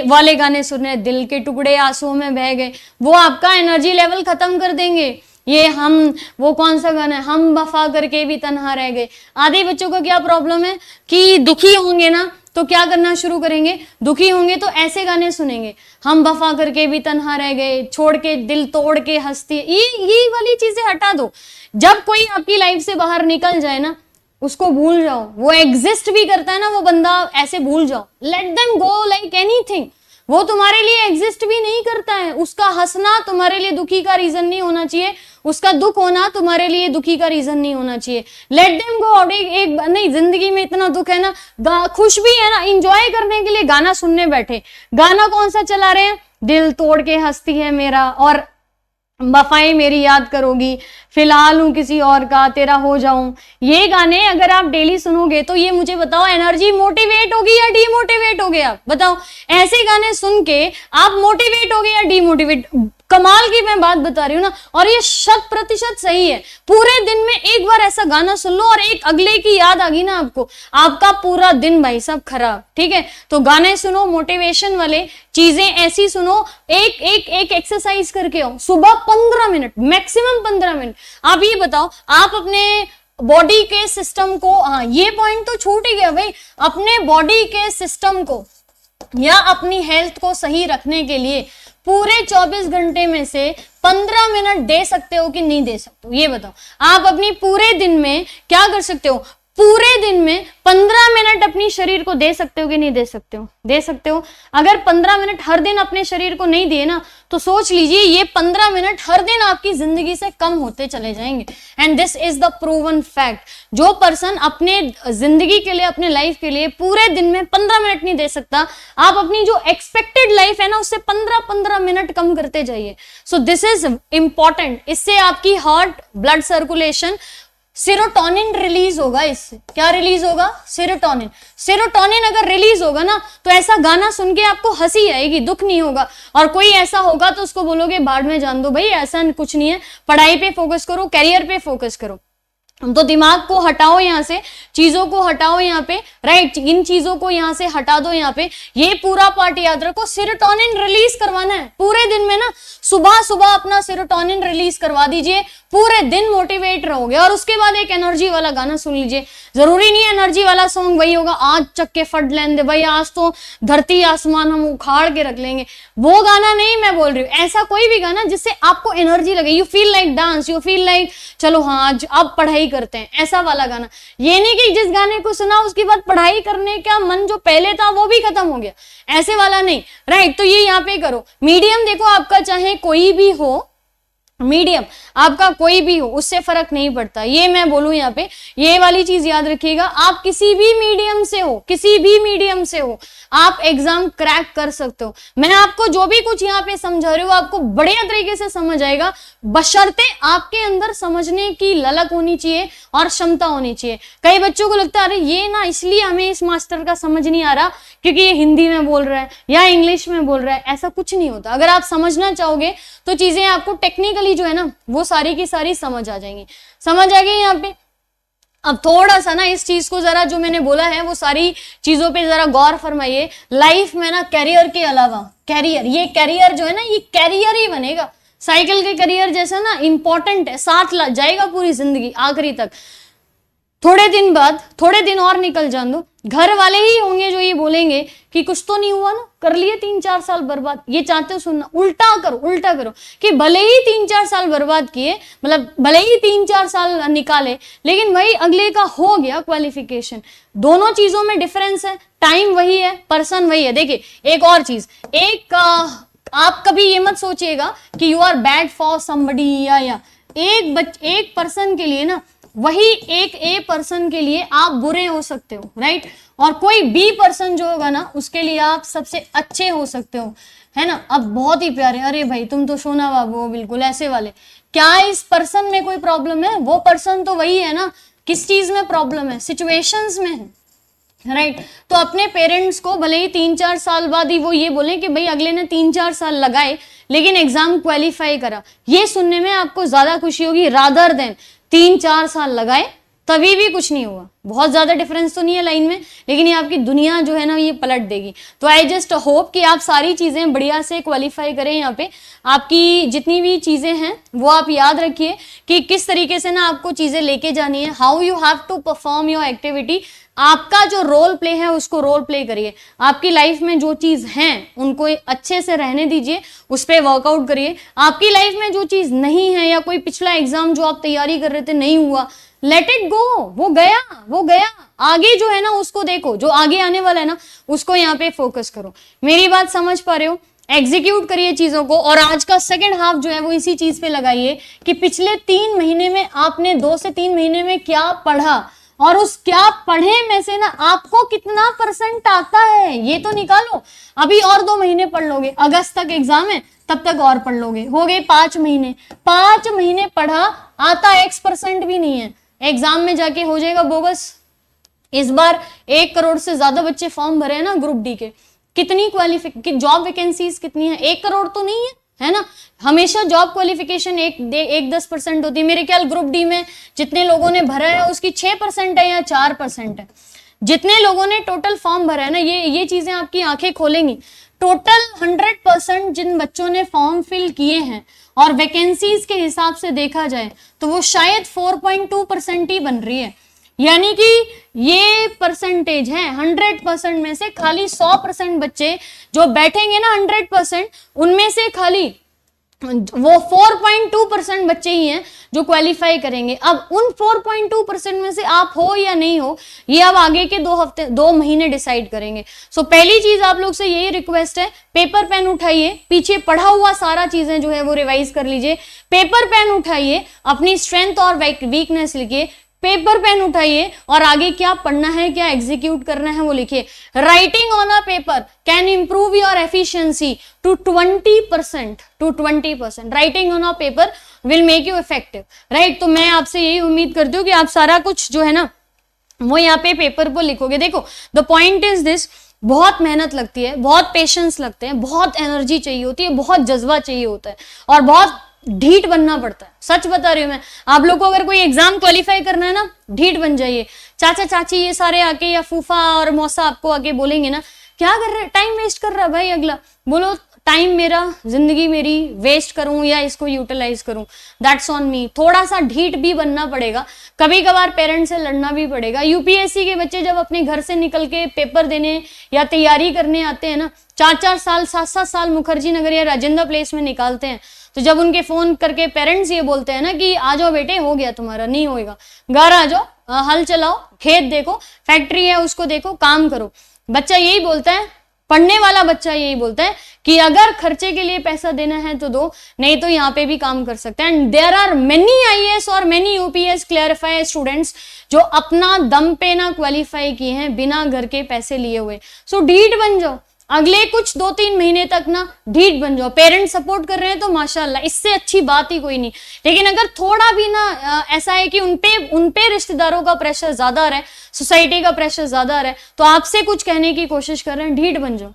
वाले गाने सुने, दिल के टुकड़े आंसुओं में बह गए, वो आपका एनर्जी लेवल खत्म कर देंगे। ये वो कौन सा गाना है, हम वफा करके भी तन्हा रह गए। आधे बच्चों को क्या प्रॉब्लम है कि दुखी होंगे ना तो क्या करना शुरू करेंगे, दुखी होंगे तो ऐसे गाने सुनेंगे, हम वफा करके भी तन्हा रह गए, छोड़ के दिल तोड़ के हंसती, ये वाली चीजें हटा दो। जब कोई आपकी लाइफ से बाहर निकल जाए ना उसको भूल जाओ, वो एग्जिस्ट भी करता है ना वो बंदा, ऐसे भूल जाओ, let them go like anything. वो तुम्हारे लिए एग्जिस्ट भी नहीं करता है, उसका हंसना तुम्हारे लिए दुखी का रीजन नहीं होना चाहिए, उसका दुख होना तुम्हारे लिए दुखी का रीजन नहीं होना चाहिए। Let them go out. एक नहीं, जिंदगी में इतना दुख है ना, खुश भी है ना, इंजॉय करने के लिए गाना सुनने बैठे, गाना कौन सा चला रहे हैं, दिल तोड़ के हंसती है मेरा, और वफाएं मेरी याद करोगी, फिलहाल हूं किसी और का, तेरा हो जाऊं, ये गाने अगर आप डेली सुनोगे तो ये मुझे बताओ एनर्जी मोटिवेट होगी या डीमोटिवेट होगे? आप बताओ, ऐसे गाने सुन के आप मोटिवेट होगे या डीमोटिवेट? कमाल की मैं बात बता रही हूँ ना, और ये 100% सही है। पूरे दिन में एक बार ऐसा गाना सुन लो और एक अगले की याद आ गई ना आपको, आपका पूरा दिन भाई साहब खराब। ठीक है, तो गाने सुनो मोटिवेशन वाले, चीजें ऐसी सुनो, एक एक्सरसाइज करके आओ सुबह 15 मिनट, मैक्सिमम 15 मिनट। आप ये बताओ, आप अपने बॉडी के सिस्टम को, हाँ ये पॉइंट तो छूट ही गया भाई, अपने बॉडी के सिस्टम को या अपनी हेल्थ को सही रखने के लिए पूरे 24 घंटे में से 15 मिनट दे सकते हो कि नहीं दे सकते हो? ये बताओ, आप अपनी पूरे दिन में क्या कर सकते हो? पूरे दिन में 15 मिनट अपनी शरीर को दे सकते हो कि नहीं दे सकते हो? दे सकते हो। अगर 15 मिनट हर दिन अपने शरीर को नहीं दिए ना, तो सोच लीजिए ये 15 मिनट हर दिन आपकी जिंदगी से कम होते चले जाएंगे। And this is the proven fact. जो पर्सन अपने जिंदगी के लिए, अपने लाइफ के लिए पूरे दिन में 15 मिनट नहीं दे सकता, आप अपनी जो एक्सपेक्टेड लाइफ है ना उससे 15-15 मिनट कम करते जाइए। So this is important. इससे आपकी heart blood circulation, serotonin release होगा। इससे क्या रिलीज होगा? सेरोटोनिन। सेरोटोनिन अगर रिलीज होगा ना, तो ऐसा गाना सुन के आपको हंसी आएगी, दुख नहीं होगा। और कोई ऐसा होगा तो उसको बोलोगे बाढ़ में जान दो भाई, ऐसा कुछ नहीं है, पढ़ाई पे फोकस करो, कैरियर पे फोकस करो। तो दिमाग को हटाओ यहाँ से, चीजों को हटाओ यहाँ पे, राइट, इन चीजों को यहाँ से हटा दो यहाँ पे। ये पूरा पार्ट याद रखो, सेरोटोनिन रिलीज करवाना है पूरे दिन में ना। सुबह सुबह अपना सेरोटोनिन रिलीज करवा दीजिए, पूरे दिन मोटिवेट रहोगे। और उसके बाद एक एनर्जी वाला गाना सुन लीजिए। जरूरी नहीं एनर्जी वाला सॉन्ग वही होगा, आज चक्के फट लेंदे भाई, आज तो धरती आसमान हम उखाड़ के रख लेंगे, वो गाना नहीं मैं बोल रही हूँ। ऐसा कोई भी गाना जिससे आपको एनर्जी लगे, you feel like dance, you feel like चलो हाँ आज अब पढ़ाई करते हैं, ऐसा वाला गाना। ये नहीं कि जिस गाने को सुना उसके बाद पढ़ाई करने का मन जो पहले था वो भी खत्म हो गया, ऐसे वाला नहीं, राइट। तो ये यहाँ पे करो। मीडियम देखो, आपका चाहे कोई भी हो, मीडियम आपका कोई भी हो, उससे फर्क नहीं पड़ता। ये मैं बोलूं यहाँ पे, ये वाली चीज याद रखिएगा, आप किसी भी मीडियम से हो, किसी भी मीडियम से हो, आप एग्जाम क्रैक कर सकते हो। मैं आपको जो भी कुछ यहाँ पे समझा रही हूँ आपको बढ़िया तरीके से समझ आएगा, बशर्ते आपके अंदर समझने की ललक होनी चाहिए और क्षमता होनी चाहिए। कई बच्चों को लगता है अरे ये ना इसलिए हमें इस मास्टर का समझ नहीं आ रहा क्योंकि ये हिंदी में बोल रहा है या इंग्लिश में बोल रहा है। ऐसा कुछ नहीं होता। अगर आप समझना चाहोगे तो चीजें आपको टेक्निकली जो है ना वो सारी की सारी समझ आ जाएंगी। समझ आ गई यहाँ पे? अब थोड़ा सा ना इस चीज को जरा जो मैंने बोला है वो सारी चीजों पे जरा गौर फरमाइए। लाइफ में ना कैरियर के अलावा, कैरियर, ये कैरियर जो है ना ये कैरियर ही बनेगा, साइकिल के कैरियर जैसा ना इंपॉर्टेंट है, साथ जाएगा पूरी जिंदगी आखिरी तक। थोड़े दिन बाद, थोड़े दिन और निकल जान दो, घर वाले ही होंगे जो ये बोलेंगे कि कुछ तो नहीं हुआ ना, कर लिए 3-4 साल बर्बाद। ये चाहते हो सुनना? उल्टा करो, उल्टा करो कि भले ही 3-4 साल बर्बाद किए, मतलब भले ही 3-4 साल निकाले, लेकिन वही अगले का हो गया क्वालिफिकेशन। दोनों चीजों में डिफरेंस है, टाइम वही है, पर्सन वही है। देखिए एक और चीज, आप कभी ये मत सोचिएगा कि you are bad for somebody, या एक पर्सन के लिए ना, वही एक ए पर्सन के लिए आप बुरे हो सकते हो, राइट। और कोई बी पर्सन जो होगा ना उसके लिए आप सबसे अच्छे हो सकते हो, है ना। अब बहुत ही प्यारे, अरे भाई तुम तो सोना बाबू हो, बिल्कुल ऐसे वाले। क्या इस पर्सन में कोई प्रॉब्लम है? वो पर्सन तो वही है ना। किस चीज में प्रॉब्लम है? सिचुएशंस में है, राइट। तो अपने पेरेंट्स को भले ही 3-4 साल बाद ही वो ये बोले कि भाई अगले ने 3-4 साल लगाए लेकिन एग्जाम क्वालिफाई करा, ये सुनने में आपको ज्यादा खुशी होगी रादर देन 3-4 साल लगाए तभी भी कुछ नहीं हुआ। बहुत ज्यादा डिफरेंस तो नहीं है लाइन में, लेकिन ये आपकी दुनिया जो है ना ये पलट देगी। तो आई जस्ट होप कि आप सारी चीजें बढ़िया से क्वालिफाई करें। यहाँ पे आपकी जितनी भी चीजें हैं वो आप याद रखिए कि किस तरीके से ना आपको चीजें लेके जानी है, how you have to perform your activity. आपका जो रोल प्ले है उसको रोल प्ले करिए। आपकी लाइफ में जो चीज है उनको अच्छे से रहने दीजिए, उस पर वर्कआउट करिए। आपकी लाइफ में जो चीज नहीं है या कोई पिछला एग्जाम जो आप तैयारी कर रहे थे नहीं हुआ, लेट इट गो, वो गया वो गया। आगे जो है ना उसको देखो, जो आगे आने वाला है ना उसको यहाँ पे फोकस करो। मेरी बात समझ पा रहे हो? एग्जीक्यूट करिए चीजों को। और आज का सेकंड हाफ जो है वो इसी चीज पे लगाइए कि पिछले 3 महीने में आपने 2 से 3 महीने में क्या पढ़ा और उस क्या पढ़े में से ना आपको कितना परसेंट आता है ये तो निकालो। अभी और 2 महीने पढ़ लोगे, अगस्त तक एग्जाम है, तब तक और पढ़ लोगे, हो गए 5 महीने। 5 महीने पढ़ा, आता X% भी नहीं है, एग्जाम में जाके हो जाएगा बोगस। इस बार 1 करोड़ से ज्यादा बच्चे फॉर्म भरे हैं ना ग्रुप डी के, कितनी जॉब वैकेंसीज कितनी है? 1 करोड़ तो नहीं है ना। हमेशा जॉब क्वालिफिकेशन 1-10% होती है। मेरे ख्याल ग्रुप डी में जितने लोगों ने भरा है उसकी 6% है या 4% है। जितने लोगों ने टोटल फॉर्म भरा है ना, ये चीजें आपकी आंखें खोलेंगी। टोटल 100% जिन बच्चों ने फॉर्म फिल किए हैं और वैकेंसीज के हिसाब से देखा जाए तो वो शायद 4.2% ही बन रही है। यानी कि ये परसेंटेज है 100% में से खाली 100% बच्चे जो बैठेंगे ना 100%, उनमें से खाली वो 4.2% बच्चे ही हैं जो क्वालिफाई करेंगे। अब उन 4.2% में से आप हो या नहीं हो, ये अब आगे के 2 महीने डिसाइड करेंगे। सो पहली चीज आप लोग से यही रिक्वेस्ट है, पेपर पेन उठाइए, पीछे पढ़ा हुआ सारा चीजें जो है वो रिवाइज कर लीजिए। पेपर पेन उठाइए, अपनी स्ट्रेंथ और वीकनेस लिखिए। पेपर पेन उठाइए और आगे क्या पढ़ना है, क्या एग्जीक्यूट करना है वो लिखिए। Writing on a paper can improve your efficiency to 20%। Writing on a paper will make you effective, right. तो मैं आपसे यही उम्मीद करती हूँ कि आप सारा कुछ जो है ना वो यहाँ पे पेपर पर लिखोगे। देखो द पॉइंट इज दिस, बहुत मेहनत लगती है, बहुत पेशेंस लगते हैं, बहुत एनर्जी चाहिए होती है, बहुत जज्बा चाहिए होता है और बहुत ढीठ बनना पड़ता है। सच बता रही हूं मैं, आप लोग को अगर कोई एग्जाम क्वालिफाई करना है ना, ढीठ बन जाइए। चाचा चाची ये सारे आके या फूफा और मौसा आपको आके बोलेंगे ना, क्या कर रहे, टाइम वेस्ट कर रहा है भाई अगला, बोलो टाइम मेरा, जिंदगी मेरी वेस्ट करूं या इसको यूटिलाइज करूं, दैट्स ऑन मी। थोड़ा सा ढीठ भी बनना पड़ेगा, कभी कभार पेरेंट्स से लड़ना भी पड़ेगा। यूपीएससी के बच्चे जब अपने घर से निकल के पेपर देने या तैयारी करने आते हैं ना, 4-4 साल 7-7 साल मुखर्जी नगर या राजेंद्र प्लेस में निकालते हैं, तो जब उनके फोन करके पेरेंट्स ये बोलते हैं ना कि आ जाओ बेटे, हो गया तुम्हारा, नहीं होएगा, घर आ जाओ, हल चलाओ, खेत देखो, फैक्ट्री है उसको देखो, काम करो, बच्चा यही बोलता है, पढ़ने वाला बच्चा यही बोलता है कि अगर खर्चे के लिए पैसा देना है तो दो, नहीं तो यहाँ पे भी काम कर सकते हैं। And there are many IAS और मेनी यूपीएस क्लैरिफाई स्टूडेंट्स जो अपना दम पे ना क्वालिफाई किए हैं, बिना घर के पैसे लिए हुए। सो ढीठ बन जाओ, अगले कुछ 2-3 महीने तक ना ढीठ बन जाओ। पेरेंट्स सपोर्ट कर रहे हैं तो माशाल्लाह, इससे अच्छी बात ही कोई नहीं। लेकिन अगर थोड़ा भी ना ऐसा है कि उनपे रिश्तेदारों का प्रेशर ज्यादा आ रहा है, सोसाइटी का प्रेशर ज्यादा आ रहा है, तो आपसे कुछ कहने की कोशिश कर रहे हैं, ढीठ बन जाओ।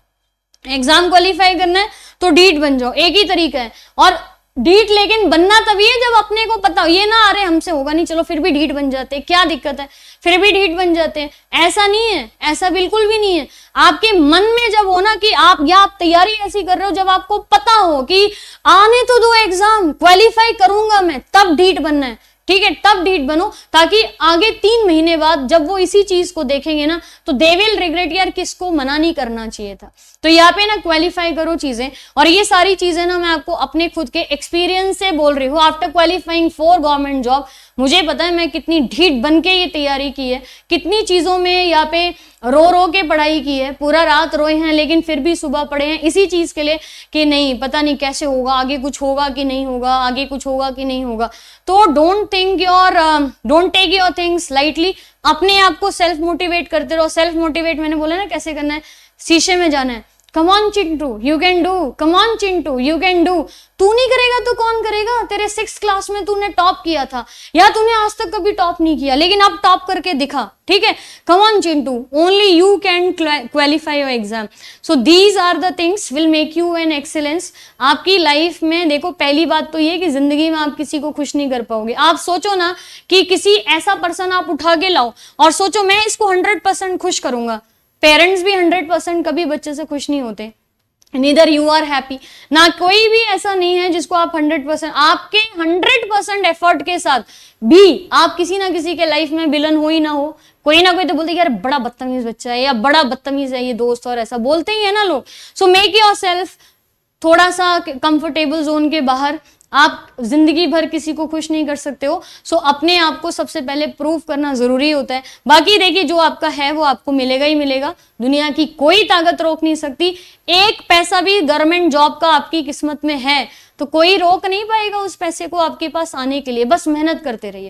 एग्जाम क्वालिफाई करना है तो ढीठ बन जाओ, एक ही तरीका है। और ढीठ लेकिन बनना तभी है जब अपने को पता हो, ये ना अरे हमसे होगा नहीं, चलो फिर भी ढीठ बन जाते हैं, क्या दिक्कत है, फिर भी ढीठ बन जाते हैं। ऐसा नहीं है, ऐसा बिल्कुल भी नहीं है। आपके मन में जब हो ना कि आप तैयारी ऐसी कर रहे हो, जब आपको पता हो कि आने तो दो एग्जाम, क्वालिफाई करूंगा मैं, तब ढीठ बनना है, ठीक है, तब ढीठ बनो, ताकि आगे 3 महीने बाद जब वो इसी चीज को देखेंगे ना तो दे विल रिग्रेट, यार किसको मना नहीं करना चाहिए था। तो यहाँ पे ना क्वालिफाई करो चीजें, और ये सारी चीजें ना मैं आपको अपने खुद के एक्सपीरियंस से बोल रही हूँ। After qualifying for government job मुझे पता है मैं कितनी ढीठ बन के ये तैयारी की है, कितनी चीजों में यहाँ पे रो के पढ़ाई की है, पूरा रात रोए हैं, लेकिन फिर भी सुबह पढ़े हैं इसी चीज के लिए कि नहीं पता नहीं कैसे होगा, आगे कुछ होगा कि नहीं होगा, आगे कुछ होगा कि नहीं होगा। तो don't take your things lightly, अपने आप को सेल्फ मोटिवेट करते रहो। सेल्फ मोटिवेट मैंने बोला ना कैसे करना है, शीशे में जाना है, come on Chintu you can do, come on Chintu you can do. तू नहीं करेगा तो कौन करेगा, तेरे 6th क्लास में तूने टॉप किया था, या तूने आज तक कभी टॉप नहीं किया लेकिन अब टॉप करके दिखा, ठीक है, come on Chintu, only you can qualify your exam. So these are the things will make you an excellence. आपकी लाइफ में देखो, पहली बात तो ये कि जिंदगी में आप किसी को खुश नहीं कर पाओगे। आप सोचो ना कि किसी ऐसा पर्सन आप उठा के लाओ और सोचो मैं इसको 100% खुश करूंगा। पेरेंट्स भी 100% कभी बच्चे से खुश नहीं होते, नीदर यू आर हैप्पी, ना कोई भी ऐसा नहीं है जिसको आप 100%, आपके 100% एफर्ट के साथ भी आप किसी ना किसी के लाइफ में विलन हो ही ना हो, कोई ना कोई तो बोलते यार बड़ा बदतमीज बच्चा है या बड़ा बदतमीज है ये दोस्त, और ऐसा बोलते ही है ना लोग। सो मेक योर सेल्फ थोड़ा सा कंफर्टेबल जोन के बाहर। आप जिंदगी भर किसी को खुश नहीं कर सकते हो, सो अपने आप को सबसे पहले प्रूव करना जरूरी होता है। बाकी देखिए जो आपका है वो आपको मिलेगा ही मिलेगा, दुनिया की कोई ताकत रोक नहीं सकती। एक पैसा भी गवर्नमेंट जॉब का आपकी किस्मत में है तो कोई रोक नहीं पाएगा उस पैसे को आपके पास आने के लिए, बस मेहनत करते रहिए।